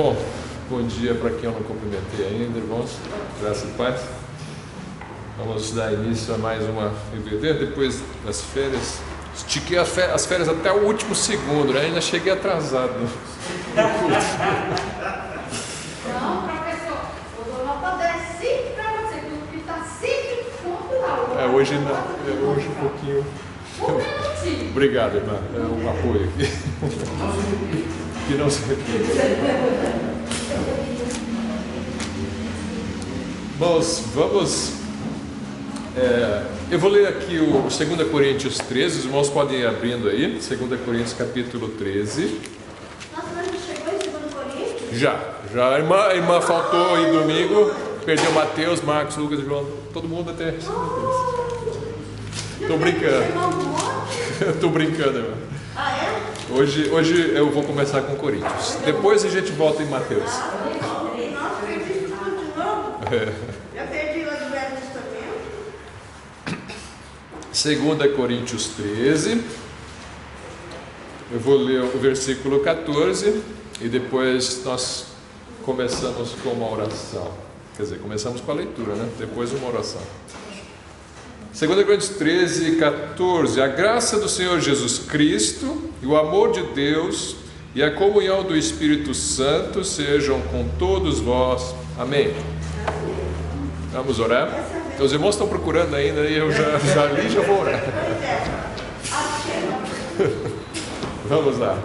Bom, bom dia para quem eu não cumprimentei ainda, irmãos. Graça e paz. Vamos dar início a mais uma EBD depois das férias. Estiquei as férias até o último segundo, né? Ainda cheguei atrasado. Não, professor, eu dou nota 10 sempre para você, porque está sempre pontual. Hoje não, hoje um pouquinho. Obrigado, irmã. É um apoio aqui. Que não se repita. Vamos. Eu vou ler aqui o 2 Coríntios 13. Os irmãos podem ir abrindo aí. 2 Coríntios capítulo 13. Nossa, mas a gente chegou em 2 Coríntios? Já. A irmã faltou aí domingo. Perdeu Mateus, Marcos, Lucas, João. Todo mundo até. Tô brincando. Tô brincando, irmã. Ah, é? Hoje eu vou começar com Coríntios. Depois a gente volta em Mateus. Nossa, perdi tudo de novo. Já perdi lá do Velho Testamento. 2 Coríntios 13. Eu vou ler o versículo 14 e depois nós começamos com uma oração. Quer dizer, começamos com a leitura, né? Depois uma oração. 2 Coríntios 13, 14. A graça do Senhor Jesus Cristo e o amor de Deus e a comunhão do Espírito Santo sejam com todos vós. Amém. Vamos orar? Os irmãos estão procurando ainda e eu já li e já vou orar. Vamos lá.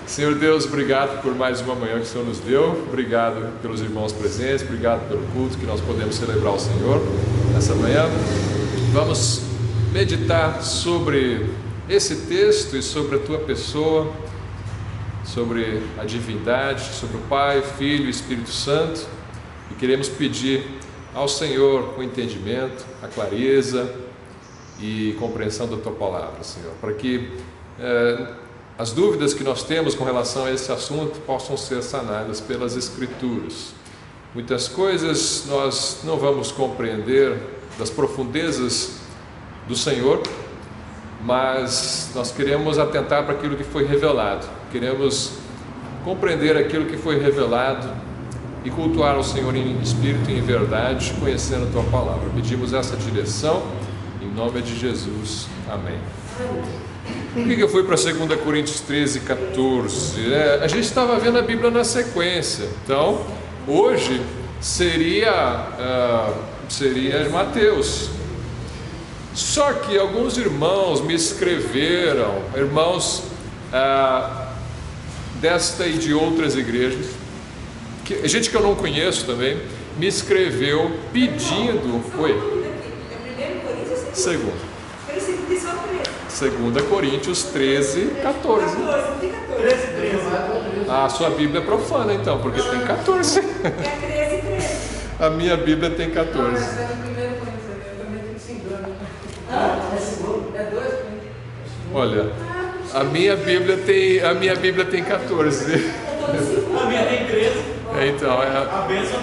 Senhor Deus, obrigado por mais uma manhã que o Senhor nos deu. Obrigado pelos irmãos presentes. Obrigado pelo culto que nós podemos celebrar o Senhor nessa manhã. Vamos meditar sobre esse texto e sobre a tua pessoa, sobre a divindade, sobre o Pai, Filho e Espírito Santo. E queremos pedir ao Senhor o entendimento, a clareza e compreensão da tua palavra, Senhor, para que as dúvidas que nós temos com relação a esse assunto possam ser sanadas pelas Escrituras. Muitas coisas nós não vamos compreender das profundezas do Senhor, mas nós queremos atentar para aquilo que foi revelado, queremos compreender aquilo que foi revelado e cultuar o Senhor em espírito e em verdade, conhecendo a tua palavra. Pedimos essa direção em nome de Jesus. Amém. Por que eu fui para 2 Coríntios 13, 14? A gente estava vendo a Bíblia na sequência, então hoje seria Mateus. Só que alguns irmãos me escreveram, irmãos desta e de outras igrejas, gente que eu não conheço também, me escreveu pedindo. Oi? Segundo. 2 Coríntios 13, 14. A sua Bíblia é profana então, porque tem 14. A minha Bíblia tem 14. Olha, a minha Bíblia tem 14. A minha tem 13. Então,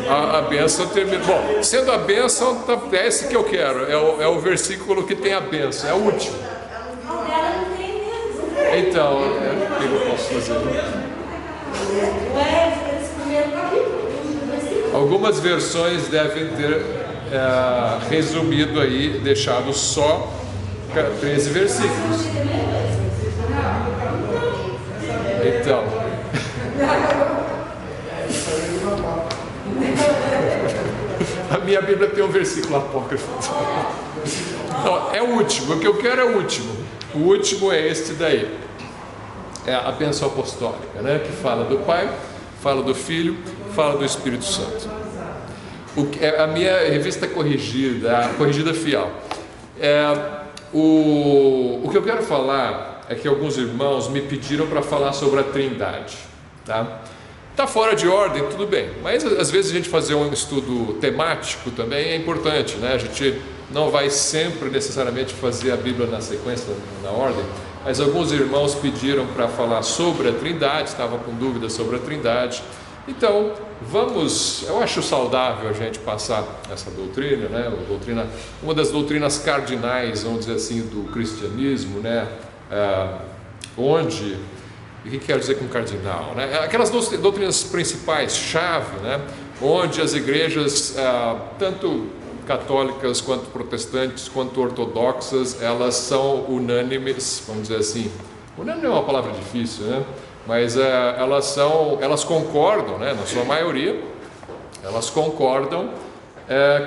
a bênção termina. Bom, sendo a bênção, é esse que eu quero. É o versículo que tem a bênção, é o último. Então, o que eu posso fazer? Algumas versões devem ter resumido aí, deixado só 13 versículos. Então, a minha Bíblia tem um versículo apócrifo. Não, é o último, o que eu quero é o último. O último é este daí. É a bênção apostólica, né? Que fala do Pai, fala do Filho, fala do Espírito Santo. A minha revista corrigida, a corrigida fiel. O que eu quero falar é que alguns irmãos me pediram para falar sobre a Trindade, tá? Tá fora de ordem, tudo bem, mas às vezes a gente fazer um estudo temático também é importante, né? A gente não vai sempre necessariamente fazer a Bíblia na sequência, na ordem, mas alguns irmãos pediram para falar sobre a Trindade, estavam com dúvidas sobre a Trindade. Então, eu acho saudável a gente passar essa doutrina, né? Uma das doutrinas cardinais, vamos dizer assim, do cristianismo, né? Onde O que quer dizer com cardinal? Né? Aquelas doutrinas principais, chave, né? Onde as igrejas, tanto católicas quanto protestantes, quanto ortodoxas, elas são unânimes, vamos dizer assim. Unânime é uma palavra difícil, né? Mas elas concordam, né? Na sua maioria, elas concordam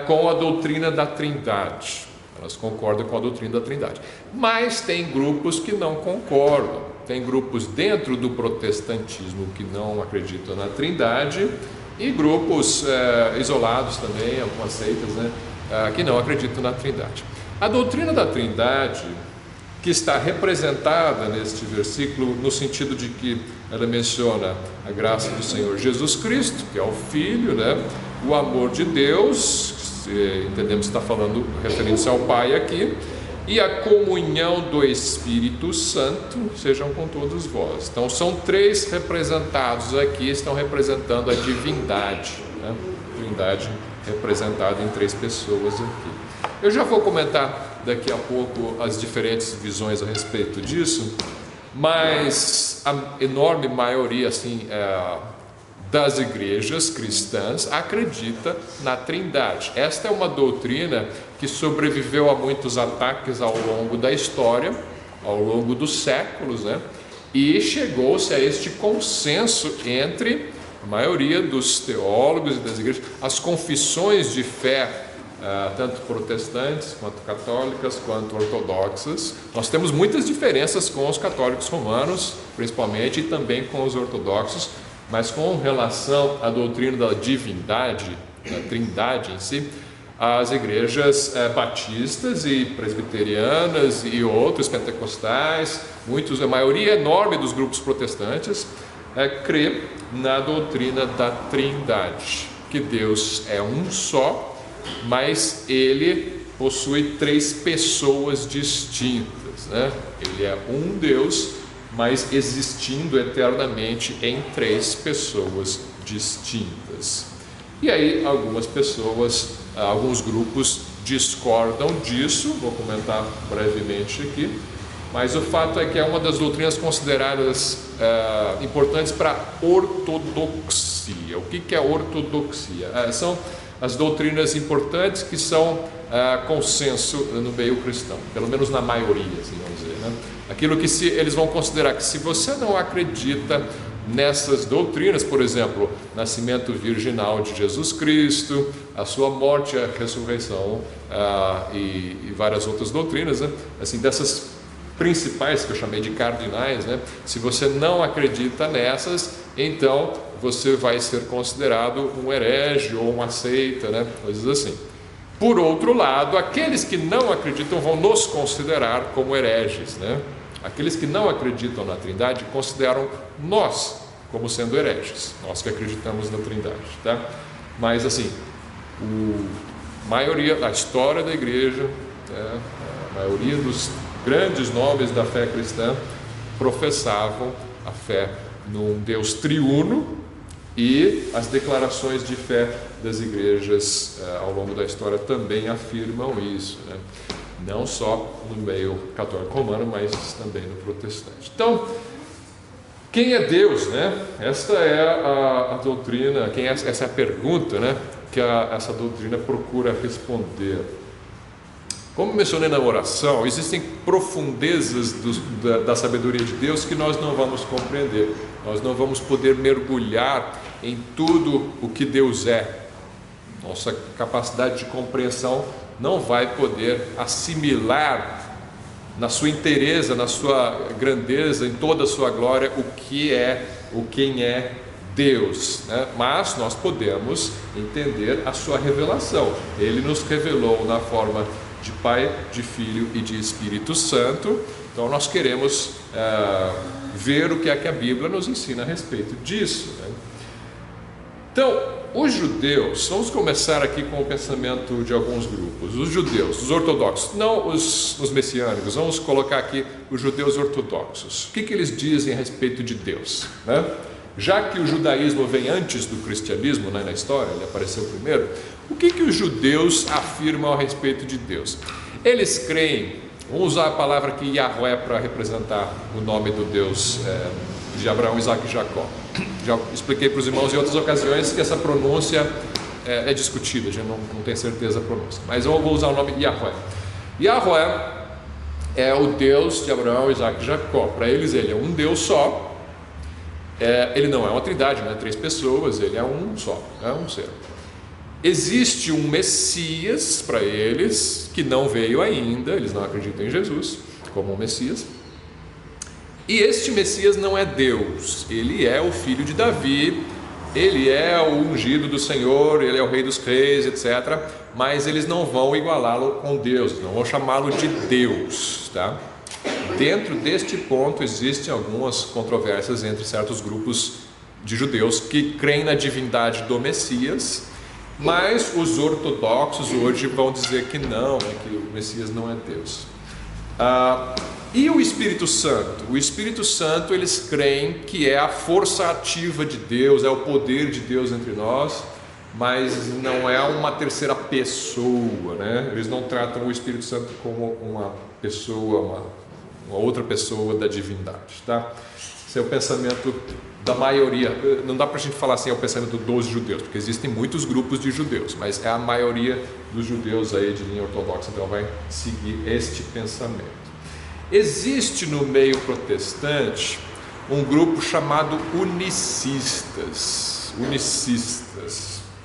com a doutrina da Trindade. Elas concordam com a doutrina da Trindade. Mas tem grupos que não concordam. Tem grupos dentro do protestantismo que não acreditam na Trindade e grupos isolados também, algumas seitas, né, que não acreditam na Trindade. A doutrina da Trindade, que está representada neste versículo, no sentido de que ela menciona a graça do Senhor Jesus Cristo, que é o Filho, né, o amor de Deus, entendemos que está falando, referindo-se ao Pai aqui, e a comunhão do Espírito Santo sejam com todos vós. Então são três representados aqui, estão representando a divindade, né? Divindade representada em três pessoas aqui. Eu já vou comentar daqui a pouco as diferentes visões a respeito disso, mas a enorme maioria assim, das igrejas cristãs acredita na Trindade. Esta é uma doutrina que sobreviveu a muitos ataques ao longo da história, ao longo dos séculos, né? E chegou-se a este consenso entre a maioria dos teólogos e das igrejas. As confissões de fé, tanto protestantes, quanto católicas, quanto ortodoxas, nós temos muitas diferenças com os católicos romanos, principalmente, e também com os ortodoxos, mas com relação à doutrina da divindade, da Trindade em si, as igrejas batistas e presbiterianas e outros pentecostais, a maioria enorme dos grupos protestantes, crê na doutrina da Trindade, que Deus é um só, mas Ele possui três pessoas distintas, né? Ele é um Deus, mas existindo eternamente em três pessoas distintas. E aí algumas pessoas, alguns grupos discordam disso, vou comentar brevemente aqui, mas o fato é que é uma das doutrinas consideradas importantes para a ortodoxia. O que é ortodoxia? São as doutrinas importantes que são consenso no meio cristão, pelo menos na maioria, assim vamos dizer, né? Aquilo que eles vão considerar que se você não acredita nessas doutrinas, por exemplo, nascimento virginal de Jesus Cristo, a sua morte, a ressurreição e várias outras doutrinas, né? Assim, dessas principais que eu chamei de cardinais, né? Se você não acredita nessas, então você vai ser considerado um herege ou uma seita, né? Coisas assim. Por outro lado, aqueles que não acreditam vão nos considerar como hereges, né? Aqueles que não acreditam na Trindade consideram nós como sendo hereges, nós que acreditamos na Trindade, tá? Mas assim, a história da igreja, a maioria dos grandes nomes da fé cristã professavam a fé num Deus triuno, e as declarações de fé das igrejas ao longo da história também afirmam isso, né? Não só no meio católico romano, mas também no protestante. Então, quem é Deus, né? Esta é a doutrina, essa é a pergunta, né, que essa doutrina procura responder. Como mencionei na oração, existem profundezas da sabedoria de Deus que nós não vamos compreender. Nós não vamos poder mergulhar em tudo o que Deus é. Nossa capacidade de compreensão não vai poder assimilar na sua inteireza, na sua grandeza, em toda a sua glória, quem é Deus, né? Mas nós podemos entender a sua revelação. Ele nos revelou na forma de Pai, de Filho e de Espírito Santo. Então nós queremos ver o que é que a Bíblia nos ensina a respeito disso, né? Então, os judeus, vamos começar aqui com o pensamento de alguns grupos. Os judeus, os ortodoxos, não os messiânicos, vamos colocar aqui os judeus ortodoxos. O que eles dizem a respeito de Deus, né? Já que o judaísmo vem antes do cristianismo, né, na história, ele apareceu primeiro, o que os judeus afirmam a respeito de Deus? Eles creem Vamos usar a palavra aqui Yahweh para representar o nome do Deus de Abraão, Isaac e Jacó. Já expliquei para os irmãos em outras ocasiões que essa pronúncia é discutida, a gente não tem certeza da pronúncia, mas eu vou usar o nome Yahweh. Yahweh é o Deus de Abraão, Isaac e Jacó. Para eles ele é um Deus só. Ele não é uma trindade, não é 3 pessoas, ele é um só, é um ser. Existe um Messias para eles, que não veio ainda, eles não acreditam em Jesus como um Messias. E este Messias não é Deus, ele é o filho de Davi, ele é o ungido do Senhor, ele é o rei dos reis, etc. Mas eles não vão igualá-lo com Deus, não vão chamá-lo de Deus, tá? Dentro deste ponto existem algumas controvérsias entre certos grupos de judeus que creem na divindade do Messias, mas os ortodoxos hoje vão dizer que não, que o Messias não é Deus. E o Espírito Santo? O Espírito Santo eles creem que é a força ativa de Deus, é o poder de Deus entre nós, mas não é uma terceira pessoa, né? Eles não tratam o Espírito Santo como uma pessoa, uma outra pessoa da divindade, tá? Esse é o pensamento da maioria. Não dá para a gente falar assim, é o pensamento dos judeus, porque existem muitos grupos de judeus, mas é a maioria dos judeus aí de linha ortodoxa, então vai seguir este pensamento. Existe no meio protestante um grupo chamado unicistas,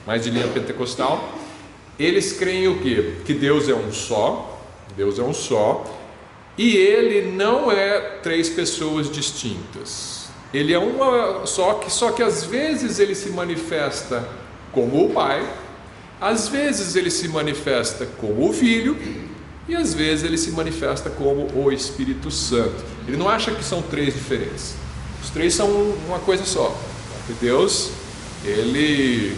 mais de linha pentecostal. Eles creem o quê? Que Deus é um só, e ele não é 3 pessoas distintas. Ele é uma só que às vezes ele se manifesta como o Pai, às vezes ele se manifesta como o Filho, e às vezes ele se manifesta como o Espírito Santo. Ele não acha que são 3 diferentes. Os 3 são uma coisa só. Porque Deus, ele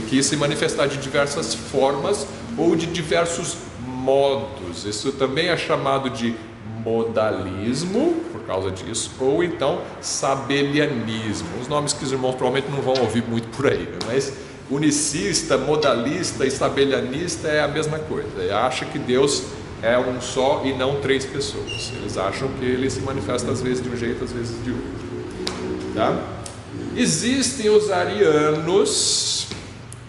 quis se manifestar de diversas formas ou de diversos modos. Isso também é chamado de modalismo, por causa disso, ou então sabelianismo. Os nomes que os irmãos provavelmente não vão ouvir muito por aí, né? Mas unicista, modalista e sabelianista é a mesma coisa. Ele acha que Deus é um só e não 3 pessoas. Eles acham que ele se manifesta às vezes de um jeito, às vezes de outro, tá? Existem os arianos,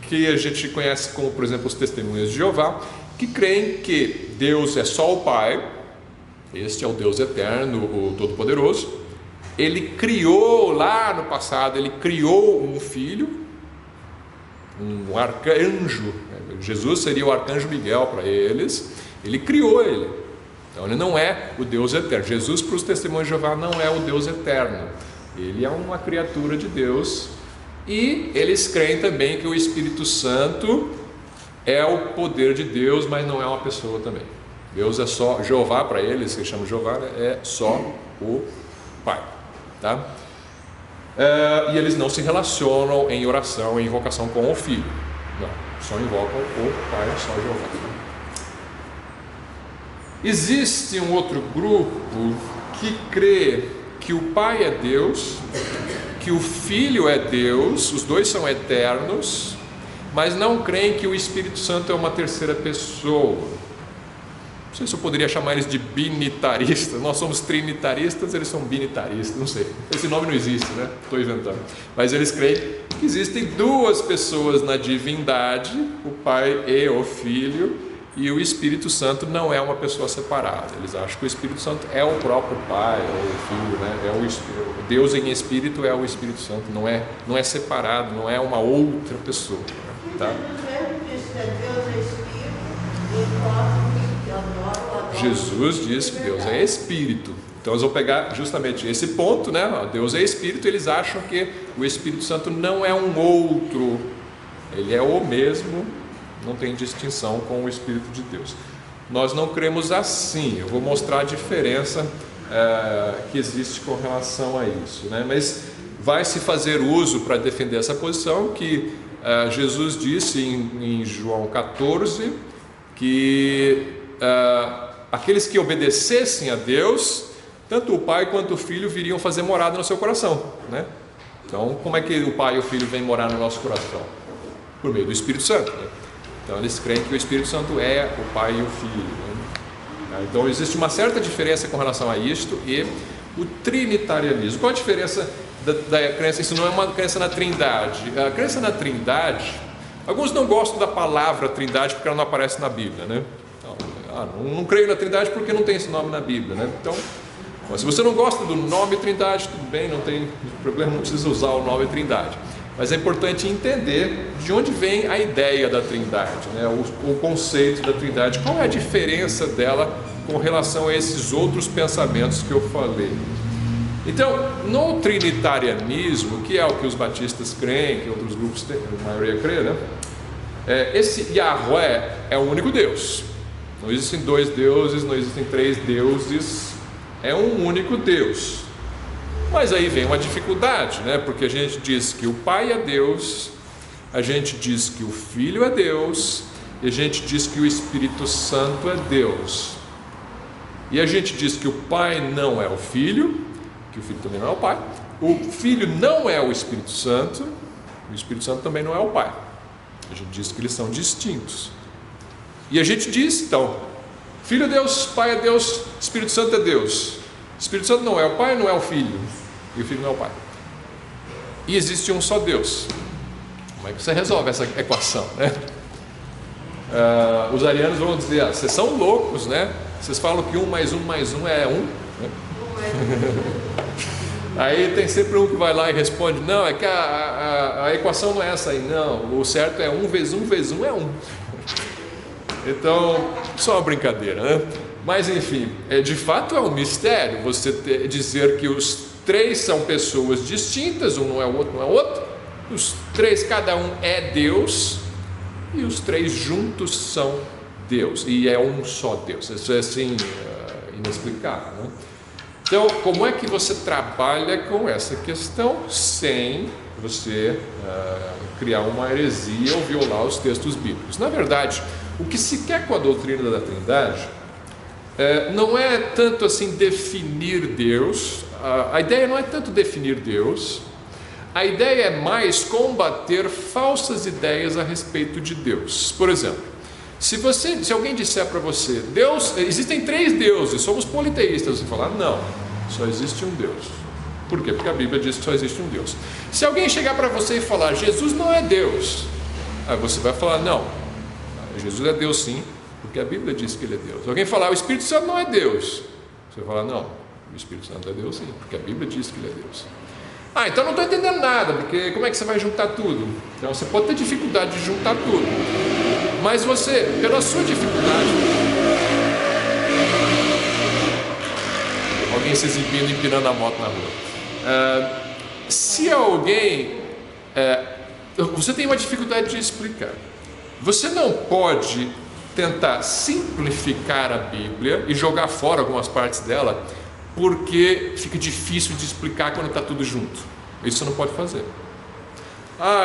que a gente conhece como, por exemplo, os testemunhas de Jeová, que creem que Deus é só o Pai, este é o Deus eterno, o Todo-Poderoso. Ele criou lá no passado, ele criou um filho, um arcanjo. Jesus seria o arcanjo Miguel para eles. Ele criou ele. Então ele não é o Deus eterno. Jesus, para os testemunhos de Jeová, não é o Deus eterno. Ele é uma criatura de Deus. E eles creem também que o Espírito Santo é o poder de Deus, mas não é uma pessoa também. Deus é só, Jeová para eles, que chamam de Jeová, é só o Pai, tá? E eles não se relacionam em oração, em invocação com o Filho. Não, só invocam o Pai, só Jeová. Existe um outro grupo que crê que o Pai é Deus, que o Filho é Deus, os dois são eternos, mas não creem que o Espírito Santo é uma terceira pessoa. Não sei se eu poderia chamar eles de binitaristas. Nós somos trinitaristas, eles são binitaristas, não sei. Esse nome não existe, né? Estou inventando. Mas eles creem que existem 2 pessoas na divindade, o Pai e o Filho, e o Espírito Santo não é uma pessoa separada. Eles acham que o Espírito Santo é o próprio Pai, ou o Filho, né? Deus em Espírito é o Espírito Santo, não é separado, não é uma outra pessoa, tá? Jesus diz que Deus é Espírito. Então eles vão pegar justamente esse ponto, né? Deus é Espírito, eles acham que o Espírito Santo não é um outro, ele é o mesmo, não tem distinção com o Espírito de Deus. Nós não cremos assim. Eu vou mostrar a diferença que existe com relação a isso, né? Mas vai se fazer uso para defender essa posição que Jesus disse em João 14 que aqueles que obedecessem a Deus, tanto o Pai quanto o Filho viriam fazer morada no seu coração, né? Então, como é que o Pai e o Filho vêm morar no nosso coração? Por meio do Espírito Santo, né? Então, eles creem que o Espírito Santo é o Pai e o Filho, né? Então existe uma certa diferença com relação a isto e o trinitarianismo. Qual a diferença da crença? Isso não é uma crença na Trindade. A crença na Trindade, alguns não gostam da palavra Trindade porque ela não aparece na Bíblia, né? Então, não creio na Trindade porque não tem esse nome na Bíblia, né? Então, se você não gosta do nome Trindade, tudo bem, não tem problema, não precisa usar o nome Trindade. Mas é importante entender de onde vem a ideia da Trindade, né? O conceito da Trindade, qual é a diferença dela com relação a esses outros pensamentos que eu falei. Então, no trinitarianismo, que é o que os batistas creem, que outros grupos têm, a maioria crê, né? Esse Yahweh é o único Deus. Não existem dois deuses, não existem três deuses, é um único Deus. Mas aí vem uma dificuldade, né? Porque a gente diz que o Pai é Deus, a gente diz que o Filho é Deus, e a gente diz que o Espírito Santo é Deus. E a gente diz que o Pai não é o Filho, que o Filho também não é o Pai, o Filho não é o Espírito Santo, o Espírito Santo também não é o Pai. A gente diz que eles são distintos. E a gente diz, então, Filho é Deus, Pai é Deus, Espírito Santo é Deus. Espírito Santo não é o Pai, não é o Filho, e o Filho não é o Pai. E existe um só Deus. Como é que você resolve essa equação, né? Os arianos vão dizer, vocês são loucos, né? Vocês falam que 1 mais 1 mais 1 é 1, né? Aí tem sempre um que vai lá e responde, não, é que a equação não é essa aí, não, o certo é 1 vezes 1 vezes 1 é 1. Então, só uma brincadeira, né? Mas enfim, de fato é um mistério você dizer que os três são pessoas distintas, um não é o outro, não é o outro. Os três, cada um é Deus, e os três juntos são Deus, e é um só Deus. Isso é assim, inexplicável, né? Então, como é que você trabalha com essa questão sem você criar uma heresia ou violar os textos bíblicos? Na verdade, o que se quer com a doutrina da Trindade não é tanto assim definir Deus. A ideia não é tanto definir Deus. A ideia é mais combater falsas ideias a respeito de Deus. Por exemplo, se alguém disser para você, Deus, existem três deuses, somos politeístas, você falar, não, só existe um Deus. Por quê? Porque a Bíblia diz que só existe um Deus. Se alguém chegar para você e falar, Jesus não é Deus, aí você vai falar, não, Jesus é Deus sim, porque a Bíblia diz que ele é Deus. Alguém falar, o Espírito Santo não é Deus, você vai falar, não, o Espírito Santo é Deus sim, porque a Bíblia diz que ele é Deus. Então não estou entendendo nada, porque como é que você vai juntar tudo? Então você pode ter dificuldade de juntar tudo, mas você, pela sua dificuldade, alguém se exibindo, empinando a moto na rua, se alguém, você tem uma dificuldade de explicar, você não pode tentar simplificar a Bíblia e jogar fora algumas partes dela, porque fica difícil de explicar quando está tudo junto. Isso você não pode fazer.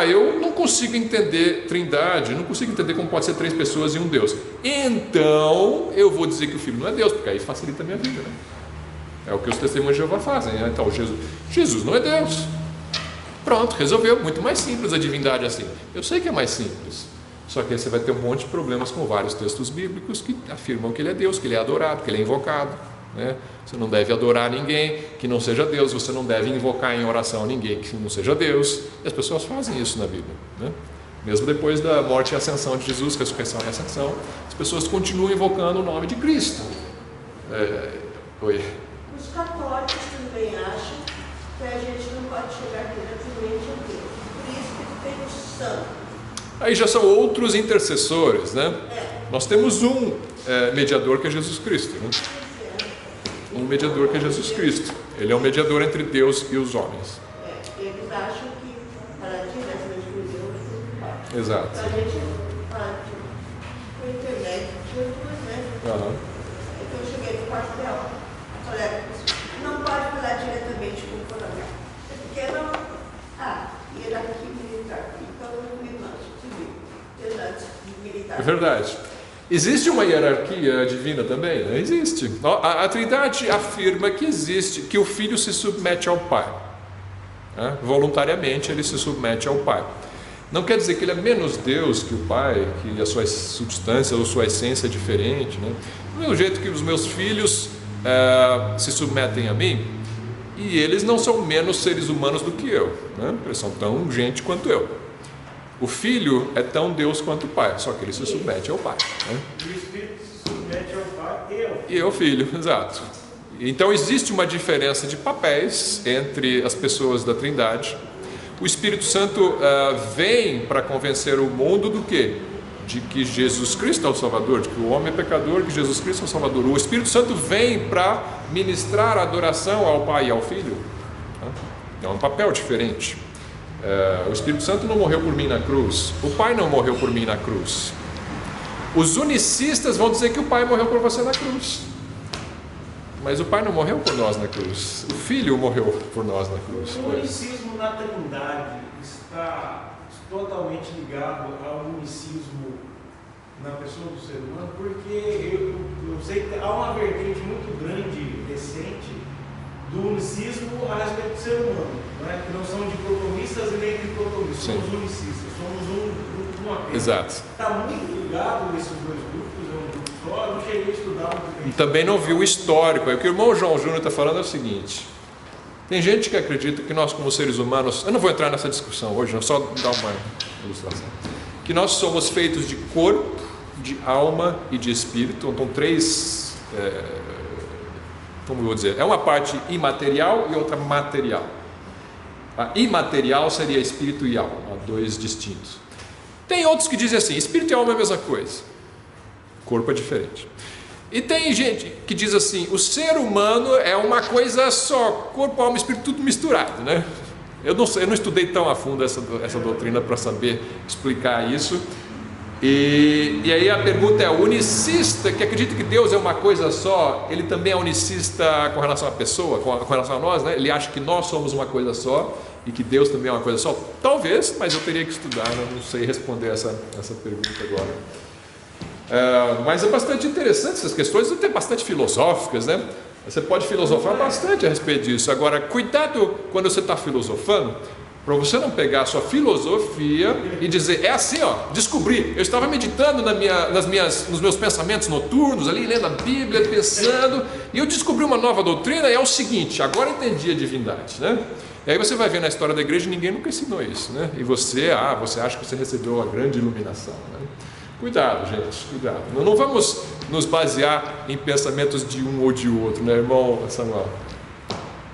Eu não consigo entender Trindade, não consigo entender como pode ser três pessoas e um Deus. Então, eu vou dizer que o Filho não é Deus, porque aí facilita a minha vida, né? É o que os testemunhos de Jeová fazem, né? Então, Jesus não é Deus. Pronto, resolveu. Muito mais simples a divindade assim. Eu sei que é mais simples. Só que aí você vai ter um monte de problemas com vários textos bíblicos que afirmam que ele é Deus, que ele é adorado, que ele é invocado, né? Você não deve adorar ninguém que não seja Deus, você não deve invocar em oração ninguém que não seja Deus, e as pessoas fazem isso na Bíblia, né? Mesmo depois da morte e ascensão de Jesus, ressurreição e ascensão, as pessoas continuam invocando o nome de Cristo. Os católicos também acham que a gente não pode chegar diretamente a Deus, por isso que tem o santo. Aí já são outros intercessores, né? Nós temos um mediador que é Jesus Cristo, né? Um mediador que é Jesus Cristo. Ele é o mediador entre Deus e os homens. Eles acham que para diretamente com Deus não pode. Exato. A gente fala com a internet, Jesus, né? Então eu cheguei no quartel, falei, não pode falar diretamente com o coronel. Porque não? Hierarquia militar. Então eu me lanço civil, militar. É verdade. Existe uma hierarquia divina também, né? Existe. A Trindade afirma que existe, que o Filho se submete ao Pai, né? Voluntariamente ele se submete ao Pai. Não quer dizer que ele é menos Deus que o Pai, que a sua substância ou sua essência é diferente, né? Do mesmo jeito que os meus filhos se submetem a mim, e eles não são menos seres humanos do que eu, né? Eles são tão gente quanto eu. O filho é tão Deus quanto o pai, só que ele se submete ao pai, né? E o Espírito se submete ao Pai E ao filho, exato. Então existe uma diferença de papéis entre as pessoas da Trindade. O Espírito Santo vem para convencer o mundo do quê? De que Jesus Cristo é o Salvador, de que o homem é pecador, que Jesus Cristo é o Salvador. O Espírito Santo vem para ministrar a adoração ao Pai e ao Filho. É um papel diferente. O Espírito Santo não morreu por mim na cruz, o Pai não morreu por mim na cruz. Os unicistas vão dizer que o Pai morreu por você na cruz, mas o Pai não morreu por nós na cruz, o Filho morreu por nós na cruz. O unicismo na Trindade está totalmente ligado ao unicismo na pessoa do ser humano, porque eu sei que há uma vertente muito grande, recente, do unicismo a respeito do ser humano, né? Que não são dicotomistas e nem tricotomistas, somos unicistas, somos uma apenas. Exato. Está muito ligado esses dois grupos, é um grupo só, eu não cheguei a estudar muito bem. Também não viu o histórico. O que o irmão João Júnior está falando é o seguinte: tem gente que acredita que nós, como seres humanos, eu não vou entrar nessa discussão hoje, não, só dar uma ilustração, que nós somos feitos de corpo, de alma e de espírito. Então três, como eu vou dizer, é uma parte imaterial e outra material. A imaterial seria espírito e alma, dois distintos. Tem outros que dizem assim: espírito e alma é a mesma coisa, corpo é diferente. E tem gente que diz assim: o ser humano é uma coisa só, corpo, alma e espírito, tudo misturado, né? Eu não estudei tão a fundo essa doutrina para saber explicar isso. E aí a pergunta é: o unicista que acredita que Deus é uma coisa só, ele também é unicista com relação à pessoa, com relação a nós, né? Ele acha que nós somos uma coisa só e que Deus também é uma coisa só? Talvez, mas eu teria que estudar, né? Não sei responder essa pergunta agora. Mas é bastante interessante essas questões, até bastante filosóficas, né? Você pode filosofar bastante a respeito disso. Agora, cuidado quando você está filosofando, para você não pegar a sua filosofia e dizer: é assim, ó, descobri, eu estava meditando nos meus pensamentos noturnos, ali lendo a Bíblia, pensando, e eu descobri uma nova doutrina, e é o seguinte: agora entendi a divindade, né? E aí você vai ver na história da igreja, ninguém nunca ensinou isso, né? E você acha que você recebeu a grande iluminação, né? Cuidado, gente, cuidado. Não vamos nos basear em pensamentos de um ou de outro, né, irmão Samuel?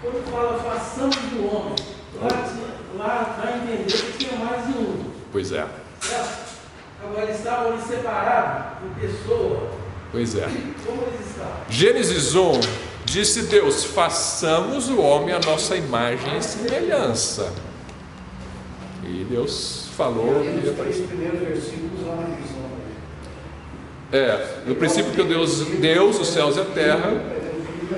Quando fala façamos do homem, lá vai entender que tinha mais de um. Pois é. Agora eles estavam ali separados por pessoa. Pois é. Como eles estavam? Gênesis 1, disse Deus: façamos o homem à nossa imagem e semelhança. E Deus falou. Os três primeiros versículos há uma divisão. No princípio que Deus, os céus e a terra,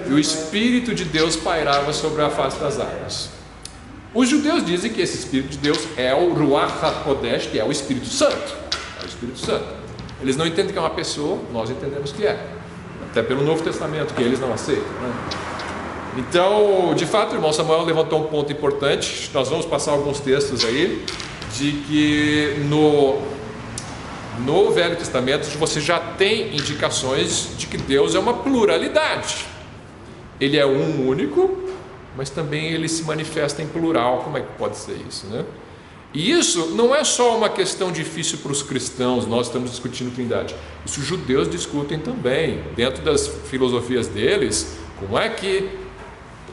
e o Espírito de Deus pairava sobre a face das águas. Os judeus dizem que esse Espírito de Deus é o Ruach HaKodesh, que é o Espírito Santo. É o Espírito Santo. Eles não entendem que é uma pessoa, nós entendemos que é. Até pelo Novo Testamento, que eles não aceitam, né? Então, de fato, o irmão Samuel levantou um ponto importante. Nós vamos passar alguns textos aí, de que no Velho Testamento você já tem indicações de que Deus é uma pluralidade. Ele é um único, mas também ele se manifesta em plural. Como é que pode ser isso, né? E isso não é só uma questão difícil para os cristãos, nós estamos discutindo Trindade. Isso os judeus discutem também, dentro das filosofias deles. Como é que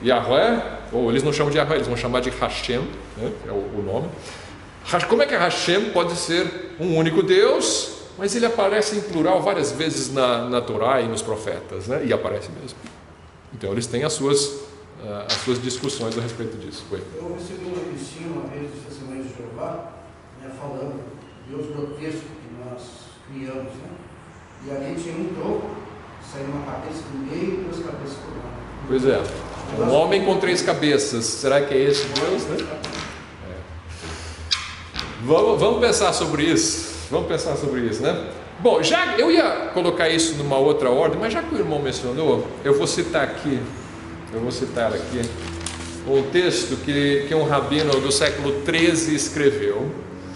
Yahweh, ou eles não chamam de Yahweh, eles vão chamar de Hashem, né? É o nome. Como é que Hashem pode ser um único Deus, mas ele aparece em plural várias vezes na Torá e nos profetas, né? E aparece mesmo. Então eles têm as suas discussões a respeito disso. Foi. Eu recebi uma listinha uma vez dos Testemunhos de Jeová, falando Deus grotesco que nós criamos, né? E ali tinha um tronco, saiu uma cabeça do meio e duas cabeças por lado. Pois é. Um homem com 3 cabeças. Será que é esse Deus, né? Vamos pensar sobre isso. Vamos pensar sobre isso, né? Bom, eu ia colocar isso numa outra ordem, mas já que o irmão mencionou, eu vou citar aqui um texto que um rabino do século XIII escreveu,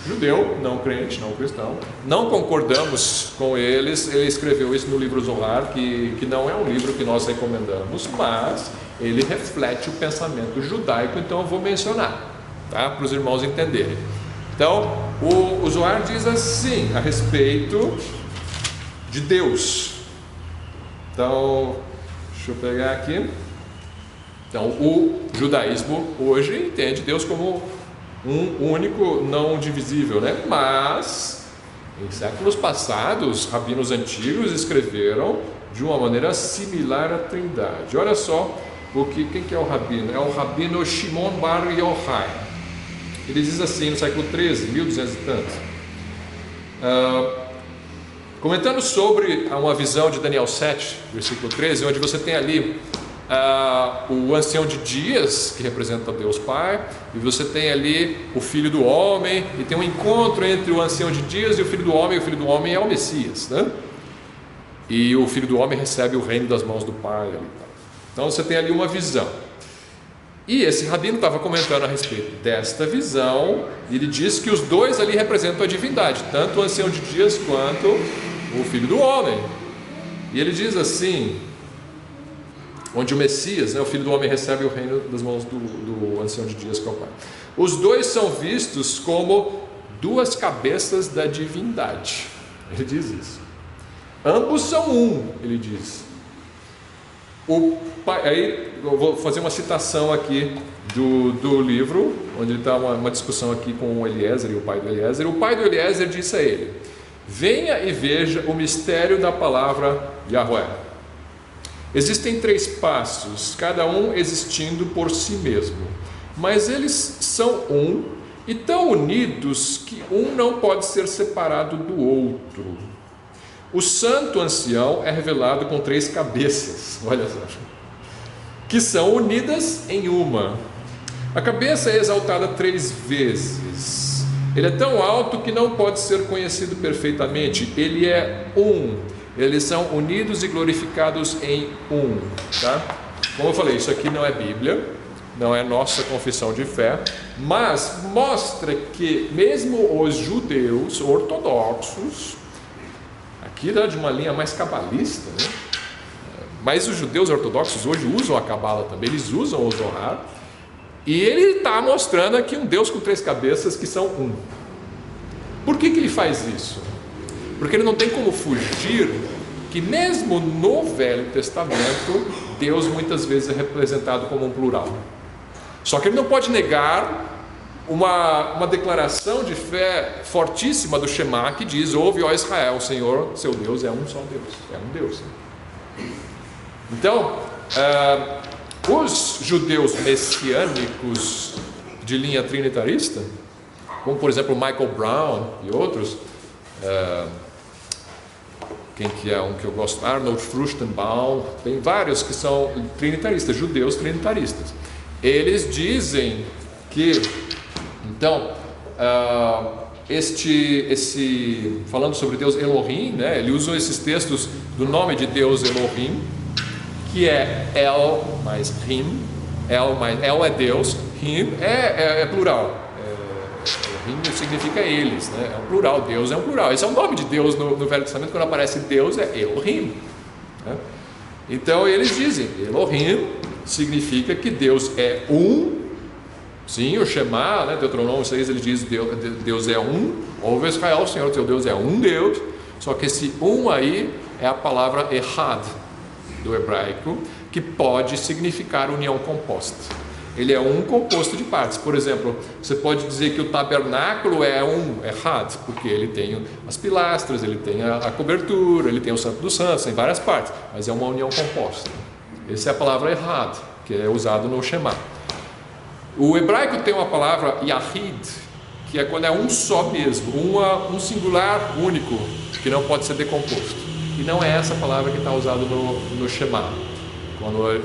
judeu, não crente, não cristão. Não concordamos com eles. Ele escreveu isso no livro Zohar, que não é um livro que nós recomendamos, mas ele reflete o pensamento judaico, então eu vou mencionar, tá? Para os irmãos entenderem. Então, o Zohar diz assim a respeito de Deus. Então, deixa eu pegar aqui. Então, o judaísmo hoje entende Deus como um único, não divisível, né? Mas, em séculos passados, rabinos antigos escreveram de uma maneira similar à Trindade. Olha só quem que é o rabino? É o rabino Shimon Bar Yochai. Ele diz assim no século 13, 1200 e tantos, comentando sobre uma visão de Daniel 7, versículo 13, onde você tem ali o ancião de dias, que representa Deus Pai, e você tem ali o filho do homem, e tem um encontro entre o ancião de dias e o filho do homem. E o filho do homem é o Messias, né? E o filho do homem recebe o reino das mãos do Pai. Então você tem ali uma visão. E esse rabino estava comentando a respeito desta visão, e ele diz que os dois ali representam a divindade, tanto o ancião de dias quanto o filho do homem. E ele diz assim, onde o Messias, né, o filho do homem, recebe o reino das mãos do ancião de dias, que é o Pai. Os dois são vistos como duas cabeças da divindade. Ele diz isso. Ambos são um, ele diz. O pai, aí eu vou fazer uma citação aqui do livro, onde está uma discussão aqui com o Eliezer e o pai do Eliezer. O pai do Eliezer disse a ele: venha e veja o mistério da palavra Yahweh. Existem 3 passos, cada um existindo por si mesmo, mas eles são um e tão unidos que um não pode ser separado do outro. O santo ancião é revelado com 3 cabeças, olha só, que são unidas em uma. A cabeça é exaltada 3 vezes. Ele é tão alto que não pode ser conhecido perfeitamente. Ele é um. Eles são unidos e glorificados em um, tá? Como eu falei, isso aqui não é Bíblia, não é nossa confissão de fé, mas mostra que mesmo os judeus ortodoxos, aqui dá de uma linha mais cabalista, né? Mas os judeus ortodoxos hoje usam a cabala também, eles usam o Zohar, e ele está mostrando aqui um Deus com 3 cabeças que são um. Por que ele faz isso? Porque ele não tem como fugir que mesmo no Velho Testamento, Deus muitas vezes é representado como um plural. Só que ele não pode negar uma declaração de fé fortíssima do Shema, que diz: ouve, ó Israel, o Senhor, seu Deus, é um só Deus, é um Deus. Então, os judeus messiânicos de linha trinitarista, como por exemplo Michael Brown e outros, quem que é um que eu gosto? Arnold Fruchtenbaum, tem vários que são trinitaristas, judeus trinitaristas. Eles dizem que, então, falando sobre Deus Elohim, né, ele usa esses textos do nome de Deus Elohim, que é El mais Him. El é Deus, Him é plural. Him significa eles, né? É um plural, Deus é um plural. Esse é o nome de Deus no Velho Testamento. Quando aparece Deus é Elohim, né? Então eles dizem, Elohim significa que Deus é um. Sim, o Shema, né? Deuteronômio 6, ele diz Deus é um. Ouve Israel, o Senhor teu Deus é um Deus. Só que esse um aí é a palavra Ehad do hebraico, que pode significar união composta. Ele é um composto de partes. Por exemplo, você pode dizer que o tabernáculo é um Ehad, porque ele tem as pilastras, ele tem a cobertura, ele tem o Santo dos Santos, tem várias partes, mas é uma união composta. Essa é a palavra Ehad, que é usado no Shema. O hebraico tem uma palavra Yahid, que é quando é um só mesmo, um singular único, que não pode ser decomposto. E não é essa palavra que está usada no Shema,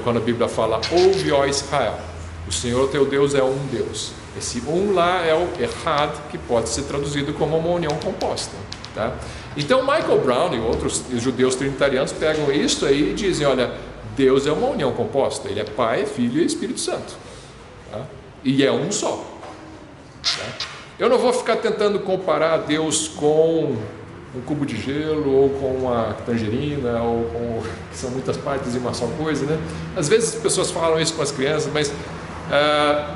quando a Bíblia fala, ouve, ó Israel, o Senhor teu Deus é um Deus. Esse um lá é o Ehad, que pode ser traduzido como uma união composta, tá? Então Michael Brown e outros judeus trinitarianos pegam isso aí e dizem, olha, Deus é uma união composta, ele é Pai, Filho e Espírito Santo, tá? E é um só, tá? Eu não vou ficar tentando comparar Deus com um cubo de gelo, ou com uma tangerina, ou com... que são muitas partes de uma só coisa, né? Às vezes as pessoas falam isso com as crianças, mas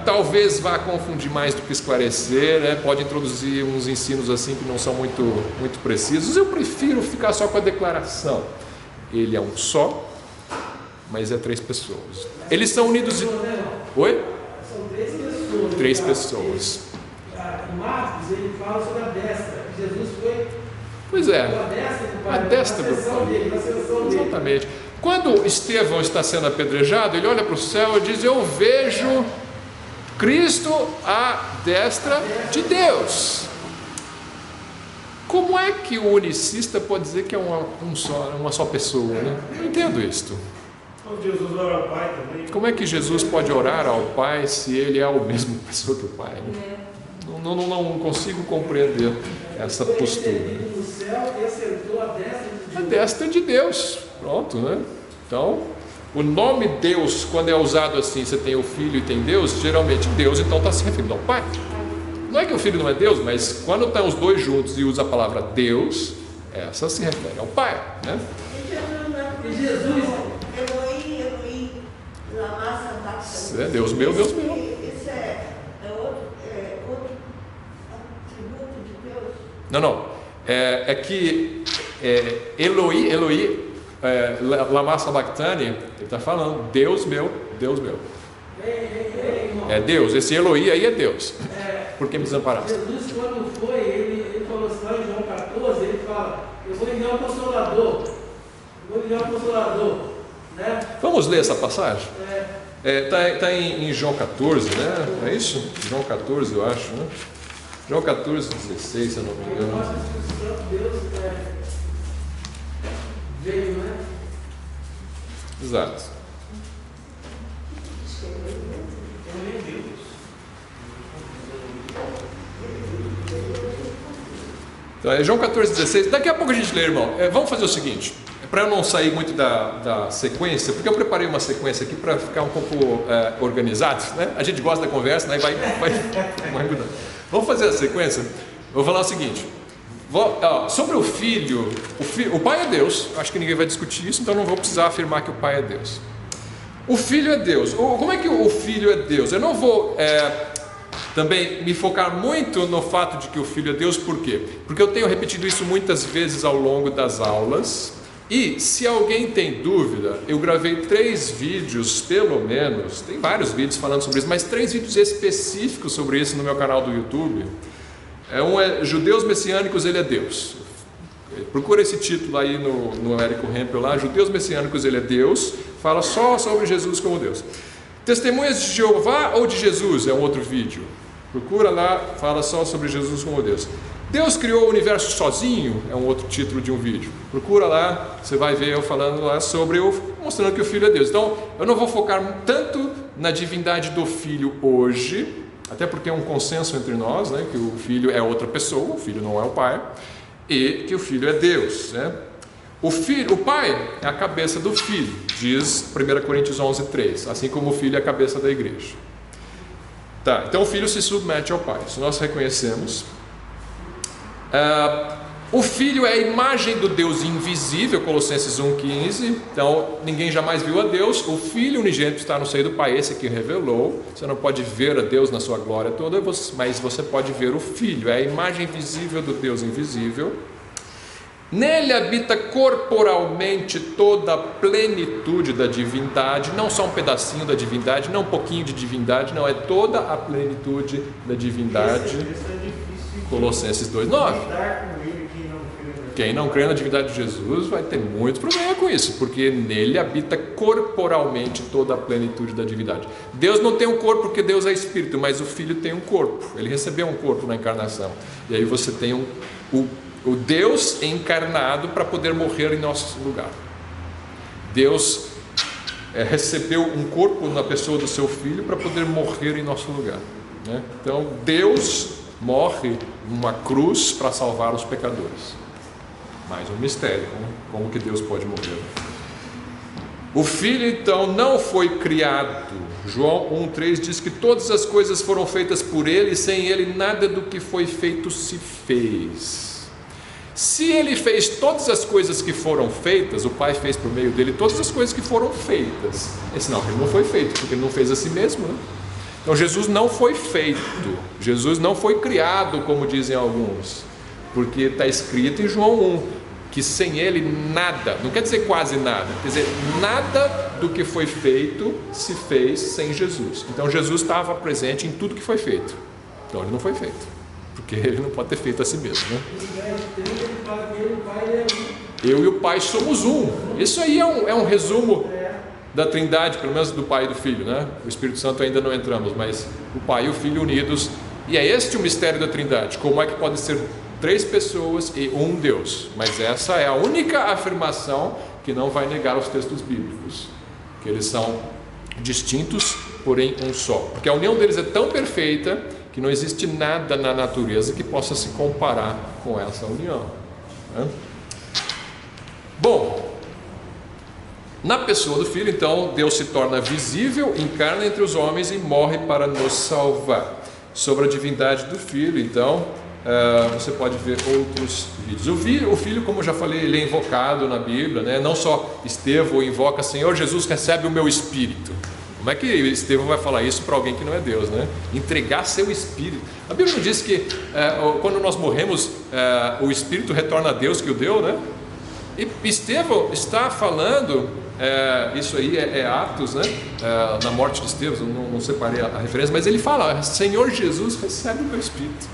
talvez vá confundir mais do que esclarecer, né? Pode introduzir uns ensinos assim que não são muito precisos. Eu prefiro ficar só com a declaração. Ele é um só, mas é 3 pessoas. Eles são unidos de... Oi? São 3 pessoas. 3 pessoas. Em Marcos, ele fala sobre a destra. Jesus foi... Pois é, a destra do Pai. Exatamente. Quando Estevão está sendo apedrejado, ele olha para o céu e diz: eu vejo Cristo à destra de Deus. Como é que o unicista pode dizer que é uma só pessoa, né? Não entendo isto. Jesus ora ao Pai também. Como é que Jesus pode orar ao Pai se ele é a mesma pessoa que o Pai? Né? Não consigo compreender essa postura. A destra de Deus. Pronto, né? Então, o nome Deus, quando é usado assim, você tem o Filho e tem Deus, geralmente Deus então está se referindo ao Pai. Não é que o Filho não é Deus, mas quando estão os dois juntos e usa a palavra Deus, essa se refere ao Pai, né? E Jesus, Elohim, lama sabachthani. É Deus meu, Deus meu. Isso é outro atributo de Deus? Não. É que Elohim, lama sabachthani, ele está falando Deus meu, Deus meu. É Deus, esse Elohim aí é Deus. Por que me desamparaste? Jesus, quando foi, ele falou assim, lá em João 14, ele fala: eu vou enviar um Consolador, né? Vamos ler essa passagem? Está em João 14, né? É isso? João 14, eu acho, né? João 14, 16, se eu não me engano. Mostra que o Santo Deus veio, né? Exato. Então, é João 14, 16. Daqui a pouco a gente lê, irmão. Vamos fazer o seguinte, para eu não sair muito da sequência, porque eu preparei uma sequência aqui para ficar um pouco organizado, né? A gente gosta da conversa, né? Vai mudando. Vamos fazer a sequência. Vou falar o seguinte. Sobre o Filho, o Pai é Deus. Acho que ninguém vai discutir isso, então não vou precisar afirmar que o Pai é Deus. O Filho é Deus. Como é que o Filho é Deus? Eu não vou também me focar muito no fato de que o Filho é Deus. Por quê? Porque eu tenho repetido isso muitas vezes ao longo das aulas. E se alguém tem dúvida, eu gravei 3 vídeos, pelo menos, tem vários vídeos falando sobre isso, mas 3 vídeos específicos sobre isso no meu canal do YouTube. Um é Judeus Messiânicos, ele é Deus. Procura esse título aí no Érico Hempel lá, Judeus Messiânicos, ele é Deus. Fala só sobre Jesus como Deus. Testemunhas de Jeová ou de Jesus, é um outro vídeo. Procura lá, fala só sobre Jesus como Deus. Deus criou o universo sozinho, é um outro título de um vídeo. Procura lá, você vai ver eu falando lá mostrando que o Filho é Deus. Então, eu não vou focar tanto na divindade do Filho hoje, até porque é um consenso entre nós, né, que o Filho é outra pessoa, o Filho não é o Pai, e que o Filho é Deus, né? O Pai é a cabeça do Filho, diz 1 Coríntios 11:3, assim como o Filho é a cabeça da igreja. Tá, então o Filho se submete ao Pai, isso nós reconhecemos. O Filho é a imagem do Deus invisível, Colossenses 1,15. Então ninguém jamais viu a Deus. O Filho unigênito está no seio do Pai, esse que revelou. Você não pode ver a Deus na sua glória toda, mas você pode ver o Filho, é a imagem visível do Deus invisível. Nele habita corporalmente toda a plenitude da divindade, não só um pedacinho da divindade, não um pouquinho de divindade, não, é toda a plenitude da divindade. Colossenses 2,9. Quem não crê na divindade de Jesus vai ter muito problema com isso, porque nele habita corporalmente toda a plenitude da divindade. Deus não tem um corpo porque Deus é espírito, mas o Filho tem um corpo, ele recebeu um corpo na encarnação. E aí você tem o Deus encarnado para poder morrer em nosso lugar. Deus recebeu um corpo na pessoa do seu Filho para poder morrer em nosso lugar, né? Então Deus morre numa cruz para salvar os pecadores. Mais um mistério, né? Como que Deus pode morrer? O Filho então não foi criado João 1,3 diz que todas as coisas foram feitas por Ele, e sem Ele nada do que foi feito se fez. Se Ele fez todas as coisas que foram feitas, o Pai fez por meio dele todas as coisas que foram feitas, é sinal que Ele não foi feito, porque Ele não fez a si mesmo, né? Então Jesus não foi feito, Jesus não foi criado, como dizem alguns, porque está escrito em João 1, que sem Ele nada, não quer dizer quase nada, quer dizer nada do que foi feito se fez sem Jesus. Então Jesus estava presente em tudo que foi feito, então Ele não foi feito, porque Ele não pode ter feito a si mesmo, né? Eu e o Pai somos um. Isso aí é um resumo da Trindade, pelo menos do Pai e do Filho, né? O Espírito Santo ainda não entramos, mas o Pai e o Filho unidos, e é este o mistério da Trindade. Como é que pode ser 3 pessoas e um Deus? Mas essa é a única afirmação que não vai negar os textos bíblicos, que eles são distintos, porém um só, porque a união deles é tão perfeita que não existe nada na natureza que possa se comparar com essa união, né? Bom, na pessoa do Filho, então, Deus se torna visível, encarna entre os homens e morre para nos salvar. Sobre a divindade do Filho, então, você pode ver outros vídeos. O Filho, como eu já falei, ele é invocado na Bíblia, né? Não só Estevão invoca: Senhor Jesus, recebe o meu espírito. Como é que Estevão vai falar isso para alguém que não é Deus, né? Entregar seu espírito. A Bíblia não diz que quando nós morremos, o espírito retorna a Deus que o deu, né? E Estevão está falando, isso aí é Atos, né? Na morte de Estevão, não separei a referência, mas ele fala: Senhor Jesus, recebe o meu espírito.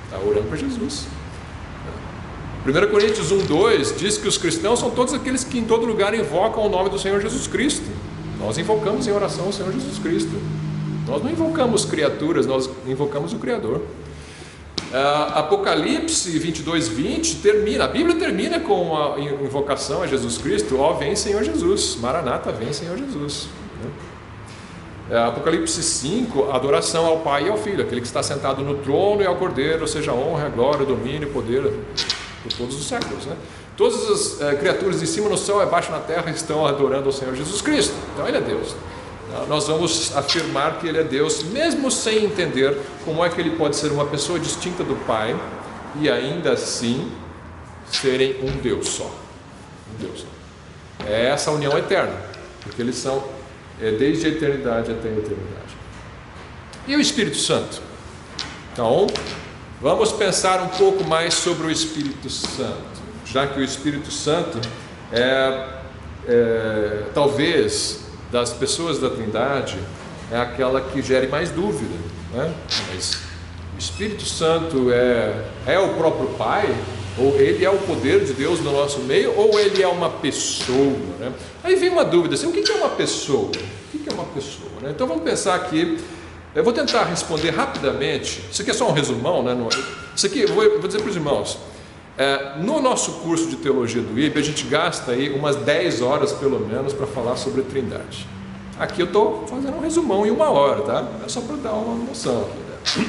Está orando para Jesus. 1 Coríntios 1,2 diz que os cristãos são todos aqueles que em todo lugar invocam o nome do Senhor Jesus Cristo. Nós invocamos em oração o Senhor Jesus Cristo. Nós não invocamos criaturas, nós invocamos o Criador. Apocalipse 22:20 termina, a Bíblia termina com a invocação a Jesus Cristo: ó, vem Senhor Jesus, Maranata, vem Senhor Jesus, né? Apocalipse 5, adoração ao Pai e ao Filho, aquele que está sentado no trono, e ao Cordeiro, seja a honra, a glória, o domínio, o poder por todos os séculos, né? Todas as criaturas de cima no céu e abaixo na terra estão adorando ao Senhor Jesus Cristo. Então Ele é Deus. Nós vamos afirmar que Ele é Deus, mesmo sem entender como é que Ele pode ser uma pessoa distinta do Pai e ainda assim serem um Deus só. Um Deus só. É essa união eterna, porque eles são desde a eternidade até a eternidade. E o Espírito Santo? Então, vamos pensar um pouco mais sobre o Espírito Santo, já que o Espírito Santo talvez das pessoas da Trindade é aquela que gere mais dúvida, né? Mas o Espírito Santo é o próprio Pai? Ou Ele é o poder de Deus no nosso meio? Ou Ele é uma pessoa, né? Aí vem uma dúvida assim: o que é uma pessoa? O que é uma pessoa, né? Então vamos pensar aqui. Eu vou tentar responder rapidamente. Isso aqui é só um resumão, né? Isso aqui eu vou dizer para os irmãos. No nosso curso de teologia do IB, a gente gasta aí umas 10 horas pelo menos para falar sobre a Trindade. Aqui eu estou fazendo um resumão em 1 hora, tá? É só para dar uma noção aqui, né?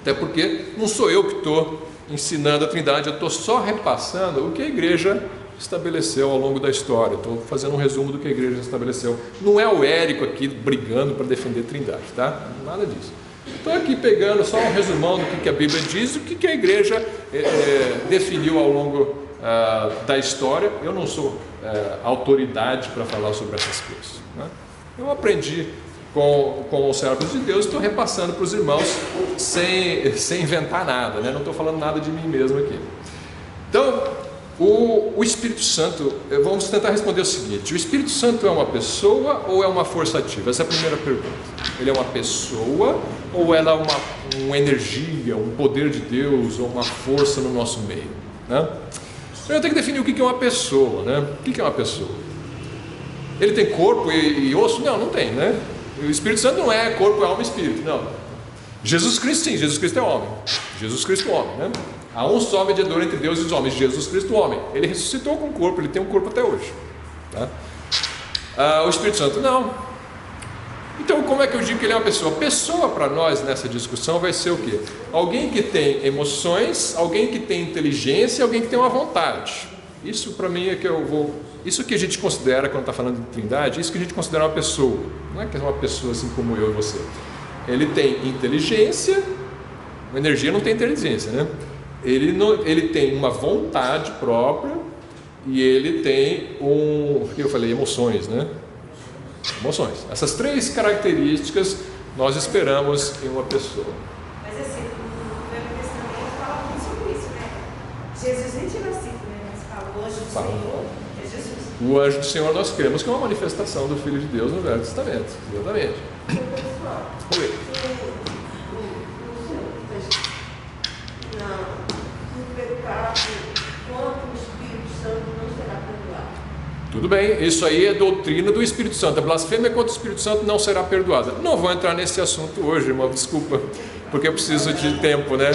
Até porque não sou eu que estou ensinando a Trindade, eu estou só repassando o que a igreja estabeleceu ao longo da história. Estou fazendo um resumo do que a igreja estabeleceu. Não é o Érico aqui brigando para defender a Trindade, tá? Nada disso. Estou aqui pegando só um resumão do que a Bíblia diz, o que a igreja definiu ao longo da história. Eu não sou autoridade para falar sobre essas coisas, né? Eu aprendi com os servos de Deus, estou repassando para os irmãos sem inventar nada, né? Não estou falando nada de mim mesmo aqui. Então, o Espírito Santo, vamos tentar responder o seguinte: o Espírito Santo é uma pessoa ou é uma força ativa? Essa é a primeira pergunta. Ele é uma pessoa ou ela é uma energia, um poder de Deus ou uma força no nosso meio, né? Eu tenho que definir o que é uma pessoa, né? O que é uma pessoa? Ele tem corpo e osso? Não, não tem, né? O Espírito Santo não é corpo, alma e espírito, não. Jesus Cristo sim, Jesus Cristo é homem. Jesus Cristo é homem, né? Há um só mediador entre Deus e os homens, Jesus Cristo homem. Ele ressuscitou com o corpo, ele tem um corpo até hoje, tá? O Espírito Santo não. Então como é que eu digo que ele é uma pessoa? Pessoa para nós nessa discussão vai ser o quê? Alguém que tem emoções, alguém que tem inteligência, alguém que tem uma vontade. Isso para mim é que eu vou... Isso que a gente considera, quando está falando de trindade, isso que a gente considera uma pessoa. Não é que é uma pessoa assim como eu e você. Ele tem inteligência, a energia não tem inteligência, né? Ele tem uma vontade própria e ele tem o que eu falei, emoções, né? Emoções. Essas três características nós esperamos em uma pessoa. Mas assim, no Velho Testamento fala muito sobre isso, né? Jesus nem tinha nascido, né? Mas fala, o anjo do Senhor é Jesus. O anjo do Senhor nós cremos que é uma manifestação do Filho de Deus no Velho Testamento. Exatamente. Pessoal, Oi. no pecado contra o Espírito Santo não será perdoado. Tudo bem, isso aí é doutrina do Espírito Santo. A blasfêmia contra o Espírito Santo não será perdoada. Não vou entrar nesse assunto hoje, irmão, desculpa, porque eu preciso de tempo, né?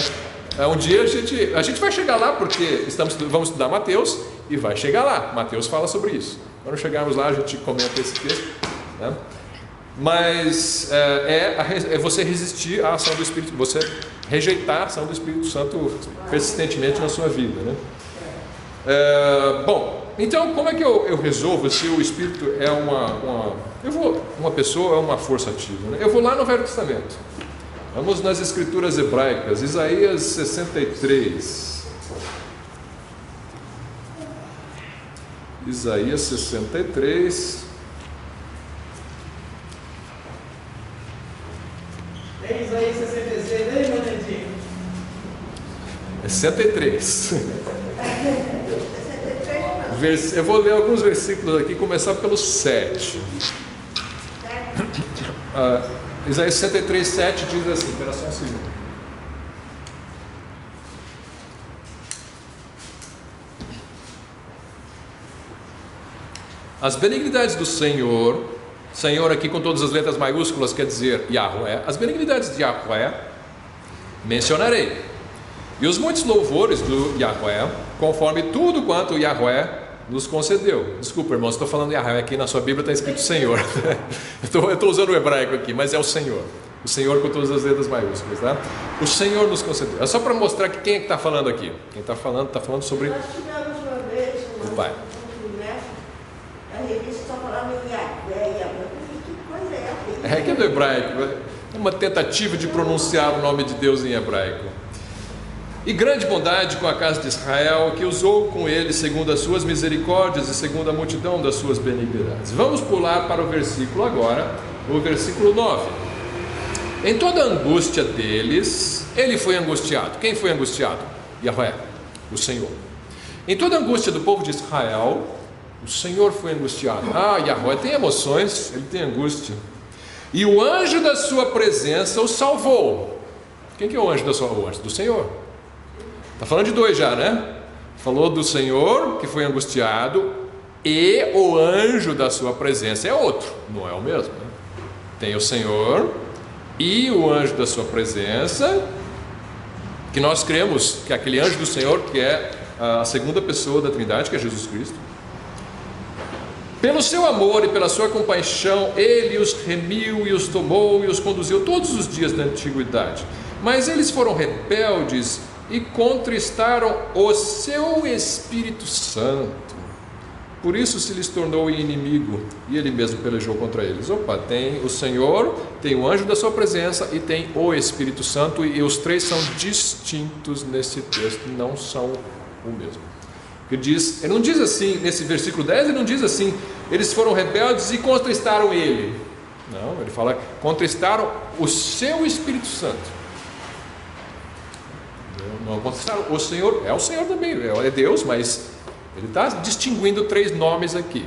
Um dia a gente vai chegar lá, porque vamos estudar Mateus e vai chegar lá. Mateus fala sobre isso. Quando chegarmos lá, a gente comenta esse texto, né? Mas é você resistir à ação do Espírito, você rejeitar a ação do Espírito Santo persistentemente na sua vida, né? Bom, então como é que eu resolvo se o Espírito é uma pessoa, é uma força ativa, né? Eu vou lá no Velho Testamento. Vamos nas Escrituras hebraicas, Isaías 63. Isaías 63. É Isaías 66, né, meu dedinho? É 63. Eu vou ler alguns versículos aqui, começar pelo 7. Isaías 63, 7 diz assim, espera só um segundo. As benignidades do Senhor, Senhor aqui com todas as letras maiúsculas quer dizer Yahweh, as benignidades de Yahweh mencionarei, e os muitos louvores do Yahweh, conforme tudo quanto Yahweh nos concedeu. Desculpa, irmãos, estou falando Yahweh aqui na sua Bíblia, está escrito Senhor. Eu estou usando o hebraico aqui, mas é o Senhor com todas as letras maiúsculas, tá? O Senhor nos concedeu. É só para mostrar que quem é que está falando aqui. Quem está falando sobre Nós tivemos uma vez o Pai. A revista só falava em Yahvé. Que coisa é essa? É que é do hebraico, é uma tentativa de pronunciar o nome de Deus em hebraico. E grande bondade com a casa de Israel, que usou com ele segundo as suas misericórdias e segundo a multidão das suas benignidades. Vamos pular para o versículo agora, o versículo 9. Em toda a angústia deles, ele foi angustiado. Quem foi angustiado? Yahweh, o Senhor. Em toda a angústia do povo de Israel, o Senhor foi angustiado. Yahweh tem emoções, ele tem angústia. E o anjo da sua presença o salvou. Quem que é o anjo da sua presença? O anjo do Senhor. Está falando de dois já, né? Falou do Senhor que foi angustiado e o anjo da sua presença é outro, não é o mesmo, né? Tem o Senhor e o anjo da sua presença, que nós cremos que é aquele anjo do Senhor que é a segunda pessoa da Trindade, que é Jesus Cristo. Pelo seu amor e pela sua compaixão, ele os remiu e os tomou e os conduziu todos os dias da antiguidade. Mas eles foram rebeldes e contristaram o seu Espírito Santo. Por isso se lhes tornou inimigo e ele mesmo pelejou contra eles. Tem o Senhor, tem o anjo da sua presença e tem o Espírito Santo, e os três são distintos nesse texto, não são o mesmo. Ele não diz assim, nesse versículo 10, ele não diz assim, eles foram rebeldes e contristaram ele. Não, ele fala, contristaram o seu Espírito Santo. Não contristaram, o Senhor, é o Senhor também, é Deus, mas ele está distinguindo três nomes aqui.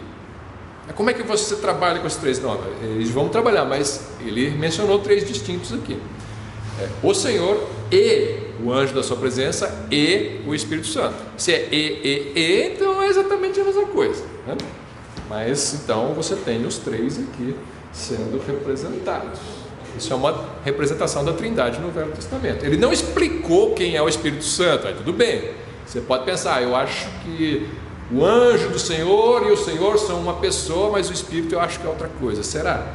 Como é que você trabalha com esses três nomes? Eles vão trabalhar, mas ele mencionou três distintos aqui. O Senhor e o anjo da sua presença e o Espírito Santo. Se é e, então é exatamente a mesma coisa, né? Mas então você tem os três aqui sendo representados. Isso é uma representação da Trindade no Velho Testamento. Ele não explicou quem é o Espírito Santo. Aí tudo bem, você pode pensar, eu acho que o anjo do Senhor e o Senhor são uma pessoa, mas o Espírito eu acho que é outra coisa. Será?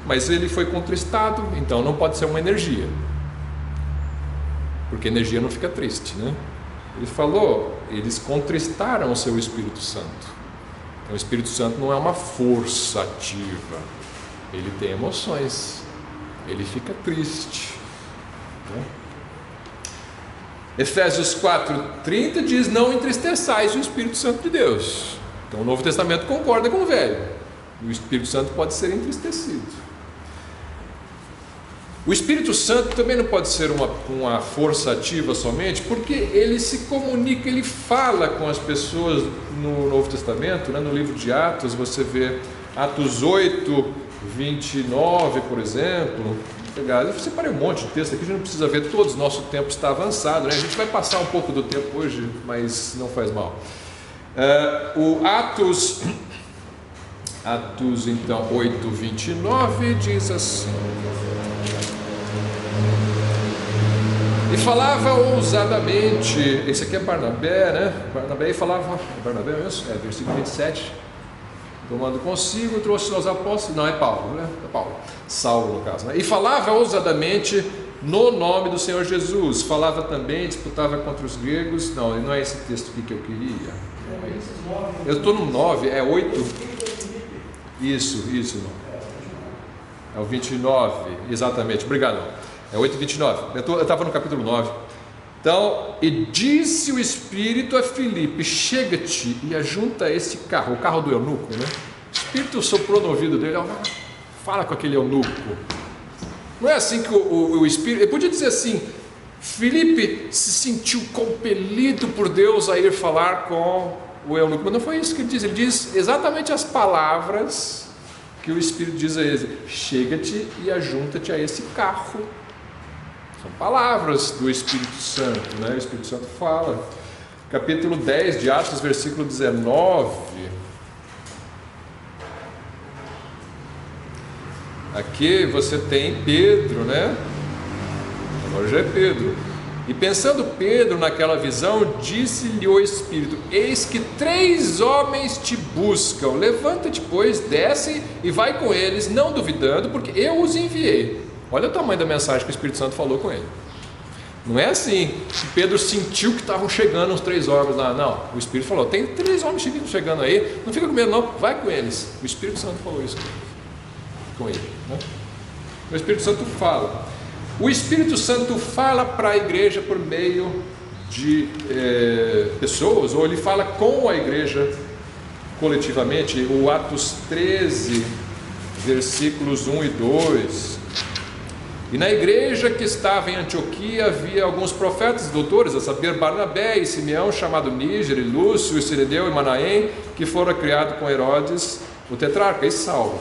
Mas ele foi contristado, então não pode ser uma energia, porque energia não fica triste, né? Ele falou, eles contristaram o seu Espírito Santo. Então, o Espírito Santo não é uma força ativa, ele tem emoções, ele fica triste, né? Efésios 4:30 diz: não entristeçais o Espírito Santo de Deus. Então o Novo Testamento concorda com o Velho, o Espírito Santo pode ser entristecido. O Espírito Santo também não pode ser uma força ativa somente, porque ele se comunica, ele fala com as pessoas no Novo Testamento, né? No livro de Atos, você vê Atos 8:29, por exemplo. Eu separei um monte de texto aqui, a gente não precisa ver todos, nosso tempo está avançado, né? A gente vai passar um pouco do tempo hoje, mas não faz mal. O Atos então 8:29 diz assim: e falava ousadamente, esse aqui é Barnabé, né? Barnabé falava, Barnabé mesmo? Versículo 27, tomando consigo, trouxe aos apóstolos, não, é Paulo, né? É Paulo, Saulo no caso, né? E falava ousadamente no nome do Senhor Jesus, falava também, disputava contra os gregos, não é esse texto aqui que eu queria, eu estou no 9, 8, isso, é o 29, exatamente, obrigado, é 8:29, eu estava no capítulo 9, então, e disse o Espírito a Filipe, chega-te e ajunta esse carro, o carro do eunuco, né? O Espírito soprou no ouvido dele, fala com aquele eunuco. Não é assim que o Espírito, ele podia dizer assim, Filipe se sentiu compelido por Deus a ir falar com o eunuco, mas não foi isso que ele diz exatamente as palavras que o Espírito diz a ele, chega-te e ajunta-te a esse carro. São palavras do Espírito Santo, né? O Espírito Santo fala. Capítulo 10 de Atos, versículo 19. Aqui você tem Pedro, né? Agora já é Pedro. E pensando Pedro naquela visão, disse-lhe o Espírito: eis que 3 homens te buscam, levanta-te, pois, desce e vai com eles, não duvidando, porque eu os enviei. Olha o tamanho da mensagem que o Espírito Santo falou com ele. Não é assim que Pedro sentiu que estavam chegando uns 3 homens lá, não, o Espírito falou, tem 3 homens chegando aí, não fica com medo não, vai com eles. O Espírito Santo falou isso com ele, né? O Espírito Santo fala. O Espírito Santo fala para a igreja por meio de pessoas, ou ele fala com a igreja coletivamente. O Atos 13, versículos 1 e 2. E na igreja que estava em Antioquia havia alguns profetas e doutores, a saber, Barnabé e Simeão, chamado Níger, e Lúcio, e Cireneu e Manaém, que foram criados com Herodes, o tetrarca, e Saulo.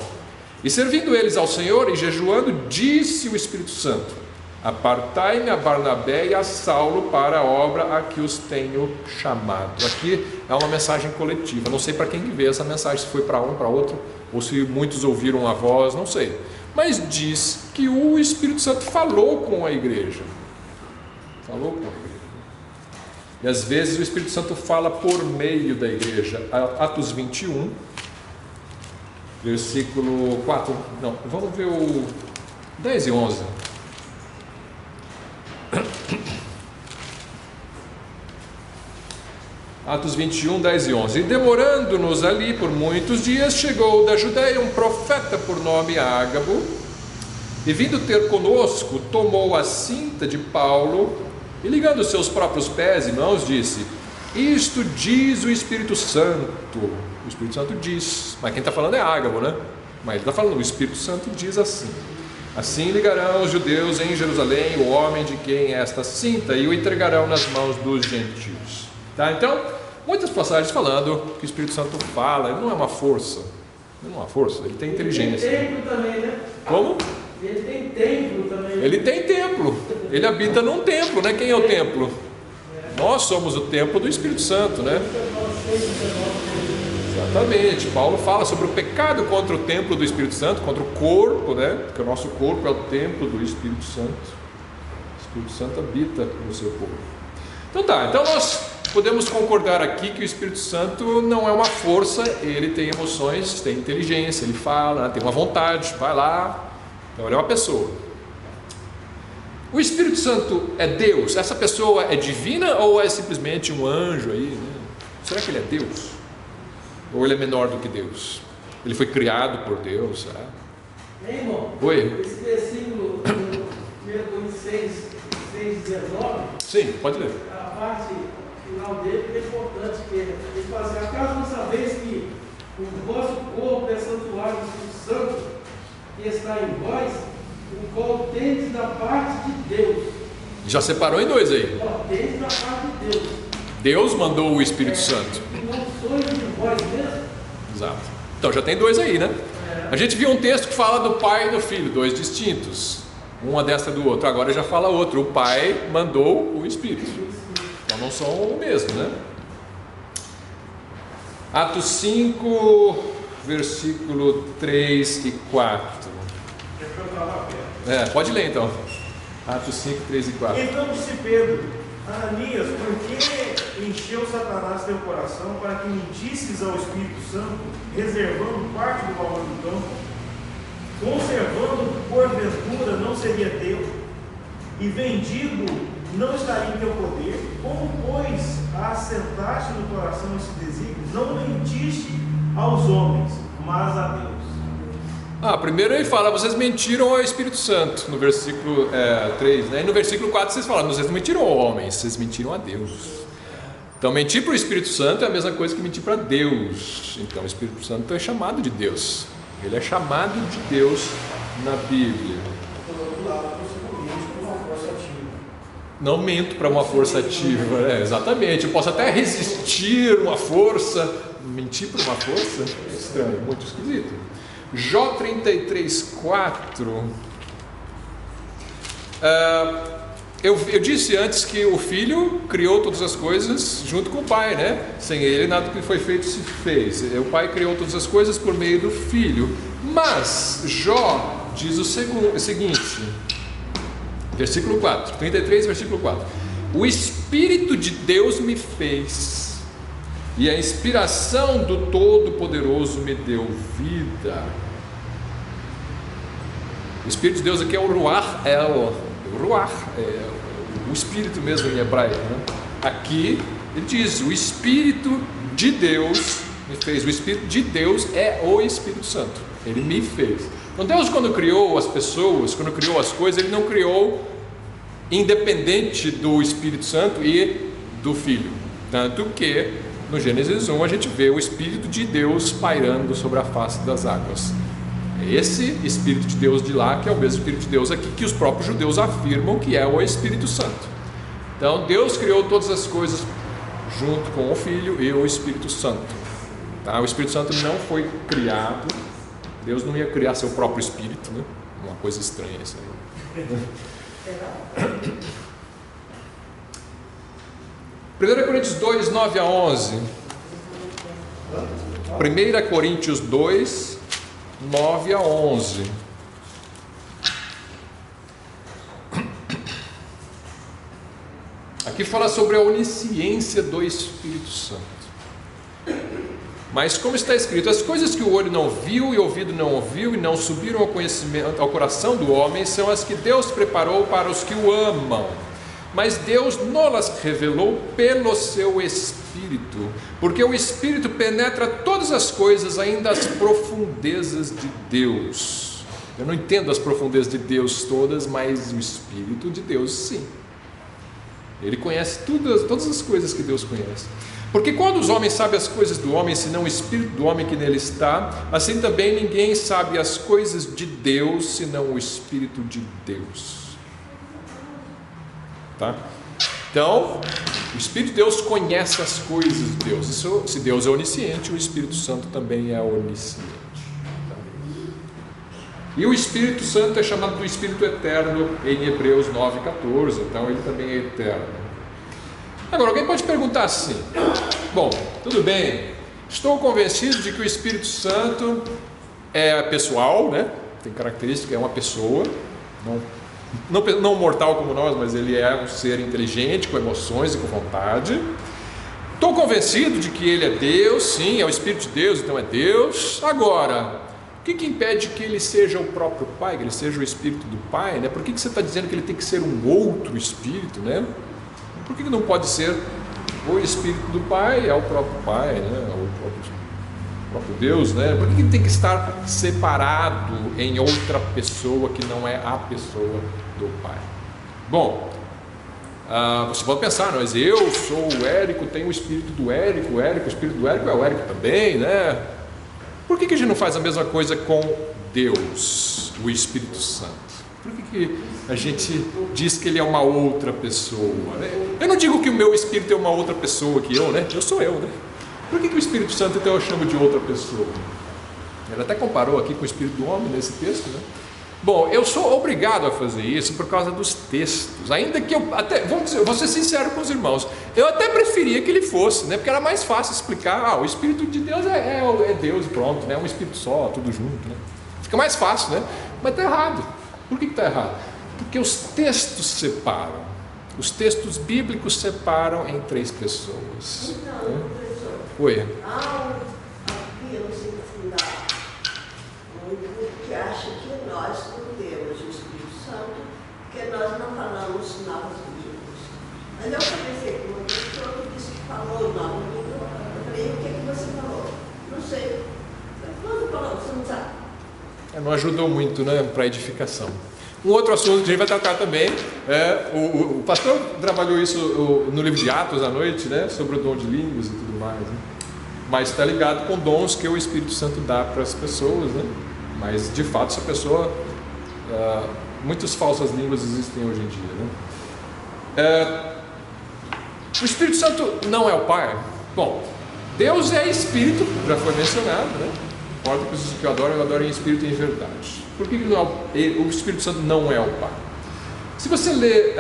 E servindo eles ao Senhor e jejuando, disse o Espírito Santo: apartai-me a Barnabé e a Saulo para a obra a que os tenho chamado. Aqui é uma mensagem coletiva, não sei para quem veio essa mensagem, se foi para um, para outro, ou se muitos ouviram a voz, não sei. Mas diz que o Espírito Santo falou com a igreja. Falou com a igreja. E às vezes o Espírito Santo fala por meio da igreja. Atos 21, versículo 4. Não, vamos ver o 10 e 11. Atos 21, 10 e 11. E demorando-nos ali por muitos dias, chegou da Judéia um profeta por nome Ágabo, e vindo ter conosco, tomou a cinta de Paulo, e ligando os seus próprios pés e mãos, disse: isto diz o Espírito Santo. O Espírito Santo diz, mas quem está falando é Ágabo, né? Mas ele está falando, o Espírito Santo diz assim: assim ligarão os judeus em Jerusalém o homem de quem é esta cinta, e o entregarão nas mãos dos gentios. Tá? Então, muitas passagens falando que o Espírito Santo fala, ele não é uma força, ele tem inteligência. Ele tem templo também, né? Como? Ele tem templo também. Ele tem templo, ele habita num templo, né? Quem é o templo? Nós somos o templo do Espírito Santo, né? Exatamente, Paulo fala sobre o pecado contra o templo do Espírito Santo, contra o corpo, né? Porque o nosso corpo é o templo do Espírito Santo. O Espírito Santo habita no seu corpo. Então tá, então nós podemos concordar aqui que o Espírito Santo não é uma força, ele tem emoções, tem inteligência, ele fala, tem uma vontade, vai lá, então ele é uma pessoa. O Espírito Santo é Deus? Essa pessoa é divina ou é simplesmente um anjo aí, né? Será que ele é Deus? Ou ele é menor do que Deus? Ele foi criado por Deus, será? Irmão, Oi? esse versículo, 1 Coríntios 6:19, Sim, pode ler. a parte final dele é importante, que ele fala assim: acaso não sabeis que o vosso corpo é santuário do Espírito Santo, que está em vós, o qual tendes da parte de Deus. Já separou em dois aí. Tendes da parte de Deus. Deus mandou o Espírito Santo. E não sois de vós mesmos. Exato. Então já tem dois aí, né? A gente viu um texto que fala do Pai e do Filho, dois distintos, um à destra do outro. Agora já fala outro. O Pai mandou o Espírito. Então não são o mesmo, né? Atos 5, versículo 3 e 4. Pode ler então. Atos 5, 3 e 4. Então disse Pedro: Ananias, por que encheu Satanás teu coração para que mentisses ao Espírito Santo, reservando parte do valor do campo, conservando porventura não seria teu, e vendido não estaria em teu poder? Como, pois, assentaste no coração esse desígnio? Não mentiste aos homens, mas a Deus. Primeiro ele fala: vocês mentiram ao Espírito Santo, no versículo 3, né? E no versículo 4 vocês falam: vocês não mentiram ao homem, vocês mentiram a Deus. Então mentir para o Espírito Santo é a mesma coisa que mentir para Deus. Então o Espírito Santo é chamado de Deus, ele é chamado de Deus na Bíblia. Por outro lado, você não mente para uma força ativa. Não minto para uma força ativa, exatamente. Eu posso até resistir uma força, mentir para uma força? É estranho, muito esquisito. Jó 33, 4. Eu disse antes que o Filho criou todas as coisas junto com o Pai, né? Sem ele nada do que foi feito se fez. O Pai criou todas as coisas por meio do Filho. Mas Jó diz o seguinte, versículo 4, 33, versículo 4. O Espírito de Deus me fez, e a inspiração do Todo-Poderoso me deu vida. O Espírito de Deus aqui é o Ruach, o Espírito mesmo em hebraico, né? Aqui ele diz: o Espírito de Deus me fez. O Espírito de Deus é o Espírito Santo, ele me fez. Então Deus, quando criou as pessoas, quando criou as coisas, ele não criou independente do Espírito Santo e do Filho. Tanto que no Gênesis 1 a gente vê o Espírito de Deus pairando sobre a face das águas. É esse Espírito de Deus de lá que é o mesmo Espírito de Deus aqui, que os próprios judeus afirmam que é o Espírito Santo. Então Deus criou todas as coisas junto com o Filho e o Espírito Santo. Tá? O Espírito Santo não foi criado. Deus não ia criar seu próprio Espírito, né? Uma coisa estranha isso aí. 1 Coríntios 2, 9 a 11. 1 Coríntios 2, 9 a 11. Aqui fala sobre a onisciência do Espírito Santo. Mas como está escrito: as coisas que o olho não viu e o ouvido não ouviu e não subiram ao conhecimento, ao coração do homem, são as que Deus preparou para os que o amam. Mas Deus nos revelou pelo seu Espírito, porque o Espírito penetra todas as coisas, ainda as profundezas de Deus. Eu não entendo as profundezas de Deus todas, mas o Espírito de Deus sim. Ele conhece todas as coisas que Deus conhece. Porque quando os homens sabem as coisas do homem, senão o Espírito do homem que nele está, assim também ninguém sabe as coisas de Deus, senão o Espírito de Deus. Tá? Então, o Espírito de Deus conhece as coisas de Deus. Se Deus é onisciente, o Espírito Santo também é onisciente. Tá? E o Espírito Santo é chamado do Espírito Eterno em Hebreus 9,14. Então ele também é eterno. Agora, alguém pode perguntar assim: bom, tudo bem, estou convencido de que o Espírito Santo é pessoal, né? Tem característica, é uma pessoa, não mortal como nós, mas ele é um ser inteligente, com emoções e com vontade. Estou convencido de que ele é Deus, sim, é o Espírito de Deus, então é Deus. Agora, O que impede que ele seja o próprio Pai, que ele seja o Espírito do Pai, né? Por que você está dizendo que ele tem que ser um outro Espírito, né? Por que não pode ser o Espírito do Pai, é o próprio Pai, né? O próprio Deus, né? Por que tem que estar separado em outra pessoa que não é a pessoa do Pai? Bom, você pode pensar, mas eu sou o Érico, tenho o Espírito do Érico, o Espírito do Érico é o Érico também, né? Por que a gente não faz a mesma coisa com Deus, o Espírito Santo? Por que a gente diz que ele é uma outra pessoa, né? Eu não digo que o meu Espírito é uma outra pessoa que eu, né? Eu sou eu, né? Por que o Espírito Santo então eu chamo de outra pessoa? Ele até comparou aqui com o Espírito do homem nesse texto, né? Bom, eu sou obrigado a fazer isso por causa dos textos, ainda que eu até, vou ser sincero com os irmãos, eu até preferia que ele fosse, né? Porque era mais fácil explicar, o Espírito de Deus é Deus e pronto, né? É um Espírito só, tudo junto, né? Fica mais fácil, né? Mas está errado. Por que está errado? Porque os textos separam, os textos bíblicos separam em três pessoas. Então, né? professor, Oi. aqui eu sei fundar um grupo que acha que nós não temos o Espírito Santo, porque nós não falamos novas línguas. Mas eu conversei com uma pessoa que disse que falou nova língua. Eu falei, o que você falou? Não sei. Quando falou, você não sabe? Não ajudou muito, né, para a edificação. Um outro assunto que a gente vai tratar também o pastor trabalhou isso no livro de Atos à noite, né, sobre o dom de línguas e tudo mais, né? Mas está ligado com dons que o Espírito Santo dá para as pessoas, né? Mas de fato essa pessoa, muitas falsas línguas existem hoje em dia, né? O Espírito Santo não é o Pai. Bom, Deus é Espírito, já foi mencionado, né? Importa que eu adoro em Espírito e em verdade. Por que o Espírito Santo não é o Pai? Se você ler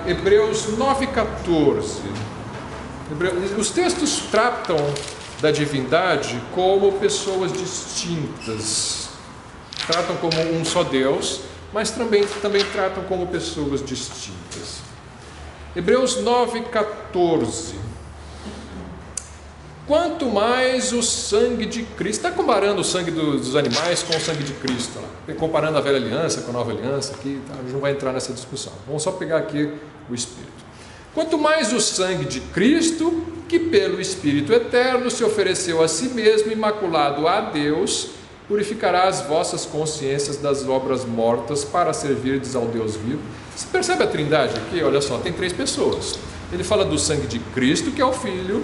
Hebreus 9,14, os textos tratam da divindade como pessoas distintas, tratam como um só Deus, mas também tratam como pessoas distintas. Hebreus 9,14. Quanto mais o sangue de Cristo, está comparando o sangue dos animais com o sangue de Cristo, comparando a velha aliança com a nova aliança, aqui, tá? A gente não vai entrar nessa discussão, vamos só pegar aqui o Espírito. Quanto mais o sangue de Cristo, que pelo Espírito eterno se ofereceu a si mesmo, imaculado a Deus, purificará as vossas consciências das obras mortas para servirdes ao Deus vivo. Você percebe a trindade aqui? Olha só, tem três pessoas. Ele fala do sangue de Cristo, que é o Filho,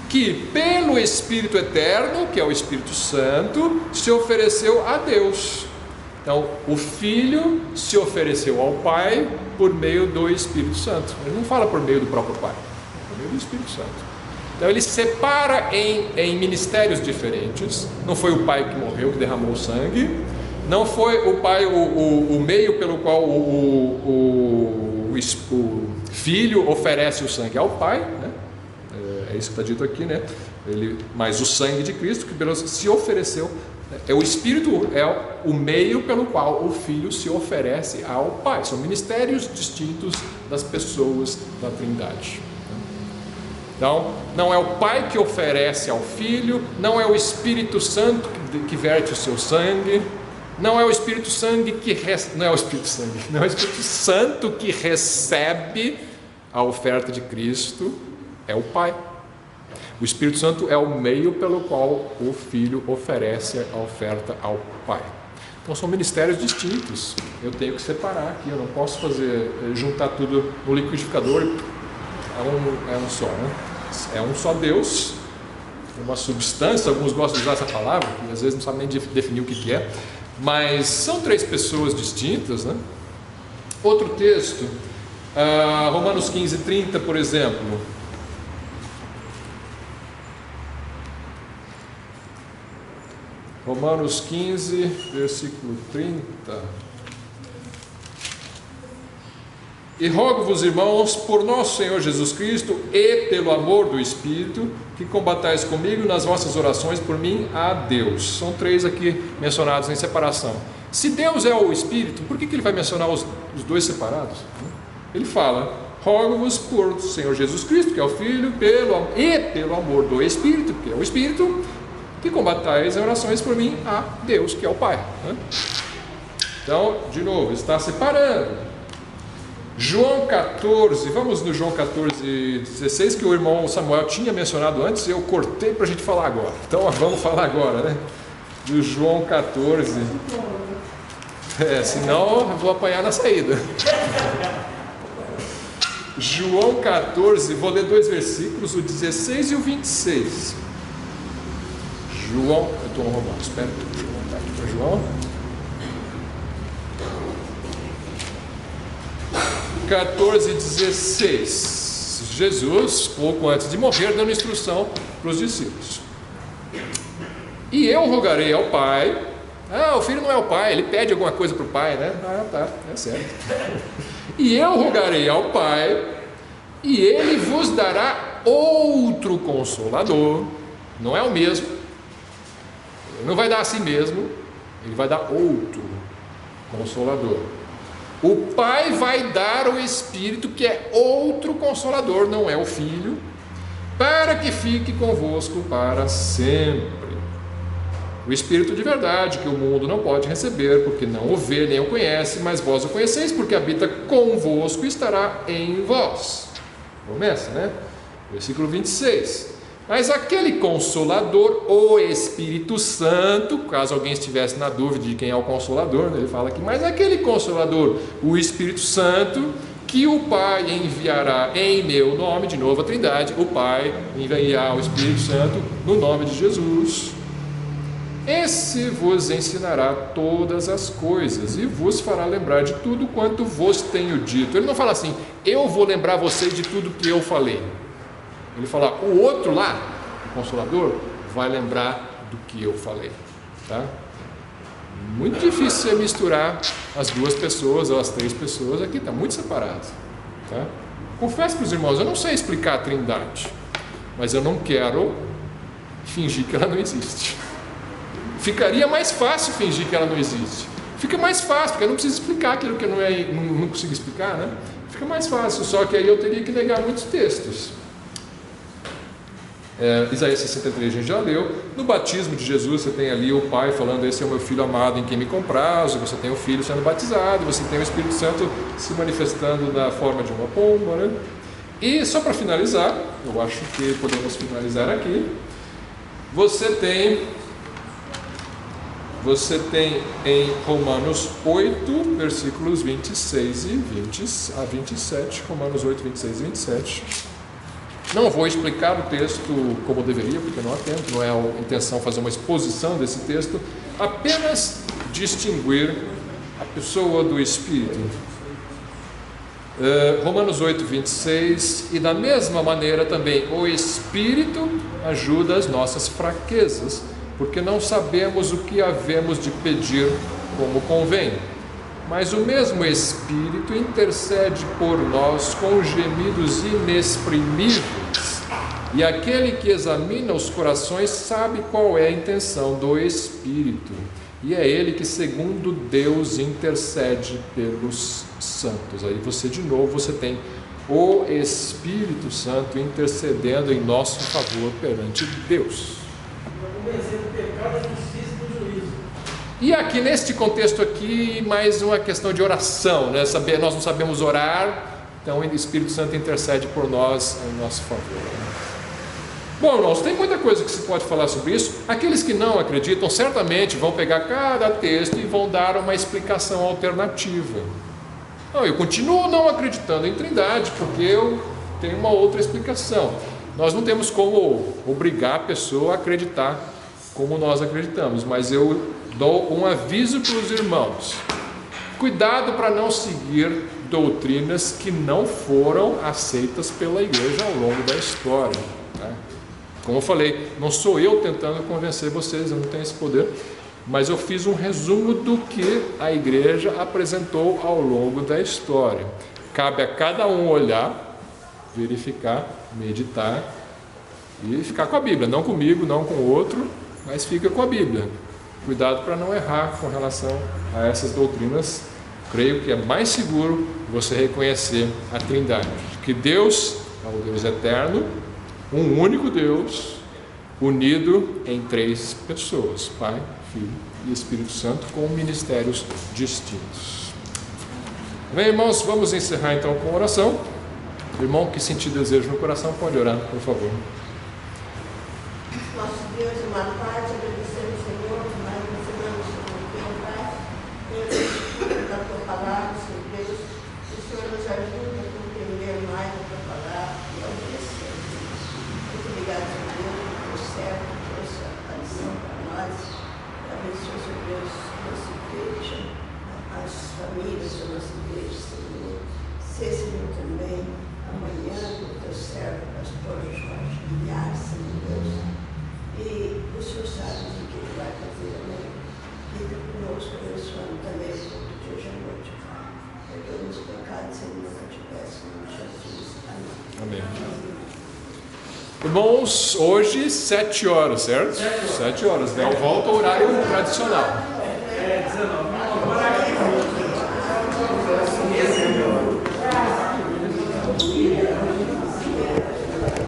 que pelo Espírito eterno, que é o Espírito Santo, se ofereceu a Deus. Então, o Filho se ofereceu ao Pai por meio do Espírito Santo. Ele não fala por meio do próprio Pai, por meio do Espírito Santo. Então, ele separa em ministérios diferentes. Não foi o Pai que morreu, que derramou o sangue. Não foi o Pai o meio pelo qual o Filho oferece o sangue ao Pai, né? É isso que está dito aqui, né? Mas o sangue de Cristo que se ofereceu, o Espírito é o meio pelo qual o Filho se oferece ao Pai. São ministérios distintos das pessoas da Trindade. Então, não é o Pai que oferece ao Filho, não é o Espírito Santo que verte o seu sangue, não é o Espírito Santo não é o Espírito Santo que recebe a oferta de Cristo, é o Pai. O Espírito Santo é o meio pelo qual o Filho oferece a oferta ao Pai. Então são ministérios distintos. Eu tenho que separar aqui. Eu não posso juntar tudo no liquidificador. É um só, né? É um só Deus, uma substância. Alguns gostam de usar essa palavra, que às vezes não sabem nem definir o que é. Mas são três pessoas distintas, né? Outro texto, Romanos 15:30, por exemplo. Romanos 15, versículo 30. E rogo-vos, irmãos, por nosso Senhor Jesus Cristo e pelo amor do Espírito, que combatais comigo nas vossas orações por mim a Deus. São três aqui mencionados em separação. Se Deus é o Espírito, por que ele vai mencionar os dois separados? Ele fala: rogo-vos por Senhor Jesus Cristo, que é o Filho, pelo amor do Espírito, que é o Espírito, que combatais em orações por mim a Deus, que é o Pai. Então, de novo, está separando. João 14, vamos no João 14, 16, que o irmão Samuel tinha mencionado antes, eu cortei para a gente falar agora. Então, vamos falar agora, né? Do João 14. Senão eu vou apanhar na saída. João 14, vou ler 2 versículos, o 16 e o 26. João, eu estou no Romano, espera, deixa eu voltar aqui para João. 14, 16. Jesus, pouco antes de morrer, dando instrução para os discípulos. E eu rogarei ao Pai. O filho não é o pai, ele pede alguma coisa para o pai, né? Tá, é certo. E eu rogarei ao Pai, e Ele vos dará outro Consolador. Não é o mesmo. Ele não vai dar a si mesmo, Ele vai dar outro Consolador. O Pai vai dar o Espírito, que é outro Consolador, não é o Filho, para que fique convosco para sempre. O Espírito de verdade, que o mundo não pode receber, porque não o vê nem o conhece, mas vós o conheceis, porque habita convosco e estará em vós. Promessa, né? Versículo 26. Mas aquele Consolador, o Espírito Santo, caso alguém estivesse na dúvida de quem é o Consolador, ele fala aqui, mas aquele Consolador, o Espírito Santo, que o Pai enviará em meu nome, de novo a Trindade, o Pai enviará o Espírito Santo no nome de Jesus. Esse vos ensinará todas as coisas e vos fará lembrar de tudo quanto vos tenho dito. Ele não fala assim, eu vou lembrar vocês de tudo que eu falei. Ele fala, o outro lá, o Consolador, vai lembrar do que eu falei. Tá? Muito difícil você misturar as 2 pessoas ou as 3 pessoas aqui, está muito separado. Tá? Confesso para os irmãos, eu não sei explicar a Trindade, mas eu não quero fingir que ela não existe. Ficaria mais fácil fingir que ela não existe. Fica mais fácil, porque eu não preciso explicar aquilo que eu não consigo explicar, né? Fica mais fácil, só que aí eu teria que negar muitos textos. Isaías 63 a gente já leu. No batismo de Jesus você tem ali o Pai falando, esse é o meu Filho amado em quem me comprazo. Você tem o Filho sendo batizado, você tem o Espírito Santo se manifestando na forma de uma pomba, né? E só para finalizar, eu acho que podemos finalizar aqui. Você tem em Romanos 8, versículos 26 e 27, Romanos 8, 26 e 27. Não vou explicar o texto como deveria, porque não há tempo, não é a intenção fazer uma exposição desse texto, apenas distinguir a pessoa do Espírito. Romanos 8, 26, e da mesma maneira também o Espírito ajuda as nossas fraquezas, porque não sabemos o que havemos de pedir como convém, mas o mesmo Espírito intercede por nós com gemidos inexprimíveis, e aquele que examina os corações sabe qual é a intenção do Espírito, e é Ele que segundo Deus intercede pelos santos. Aí você tem o Espírito Santo intercedendo em nosso favor perante Deus. E aqui neste contexto aqui, mais uma questão de oração, né? Nós não sabemos orar, então o Espírito Santo intercede por nós em nosso favor. Bom, irmãos, tem muita coisa que se pode falar sobre isso. Aqueles que não acreditam certamente vão pegar cada texto e vão dar uma explicação alternativa. Eu continuo não acreditando em Trindade porque eu tenho uma outra explicação. Nós não temos como obrigar a pessoa a acreditar como nós acreditamos, mas eu dou um aviso para os irmãos: cuidado para não seguir doutrinas que não foram aceitas pela igreja ao longo da história, né? Como eu falei, não sou eu tentando convencer vocês, eu não tenho esse poder, mas eu fiz um resumo do que a igreja apresentou ao longo da história. Cabe a cada um olhar, verificar, meditar e ficar com a Bíblia, não comigo, não com o outro, mas fica com a Bíblia. Cuidado para não errar com relação a essas doutrinas. Creio que é mais seguro você reconhecer a Trindade, que Deus é o Deus eterno, um único Deus, unido em 3 pessoas, Pai, Filho e Espírito Santo, com ministérios distintos. Bem, irmãos, vamos encerrar então com oração. Irmão que sentir desejo no coração, pode orar, por favor. Nosso Deus e amado Pai, te agradecemos, Senhor, por mais uma semana de teu Pai, pela leitura da tua palavra, Senhor Deus, que o Senhor nos ajude a compreender mais a tua palavra e a obedecer. Muito obrigado, Senhor Deus, por teu servo, que trouxe a lição para nós. Abençoe, Senhor Deus, a nossa igreja, as famílias da nossa igreja, Senhor. Ser, Senhor, também amanhã com o teu servo, pastor Jorge Guilherme, Senhor Deus. E o Senhor sabe o que Ele vai fazer, amém? Fica conosco, abençoando também o culto de hoje à noite, Pai. Perdoa os pecados, Senhor, que eu te peço, em nome de Jesus. Amém. Amém. Irmãos, hoje 7 horas, certo? 7 horas, né? Volta ao horário tradicional. 19. Agora aqui.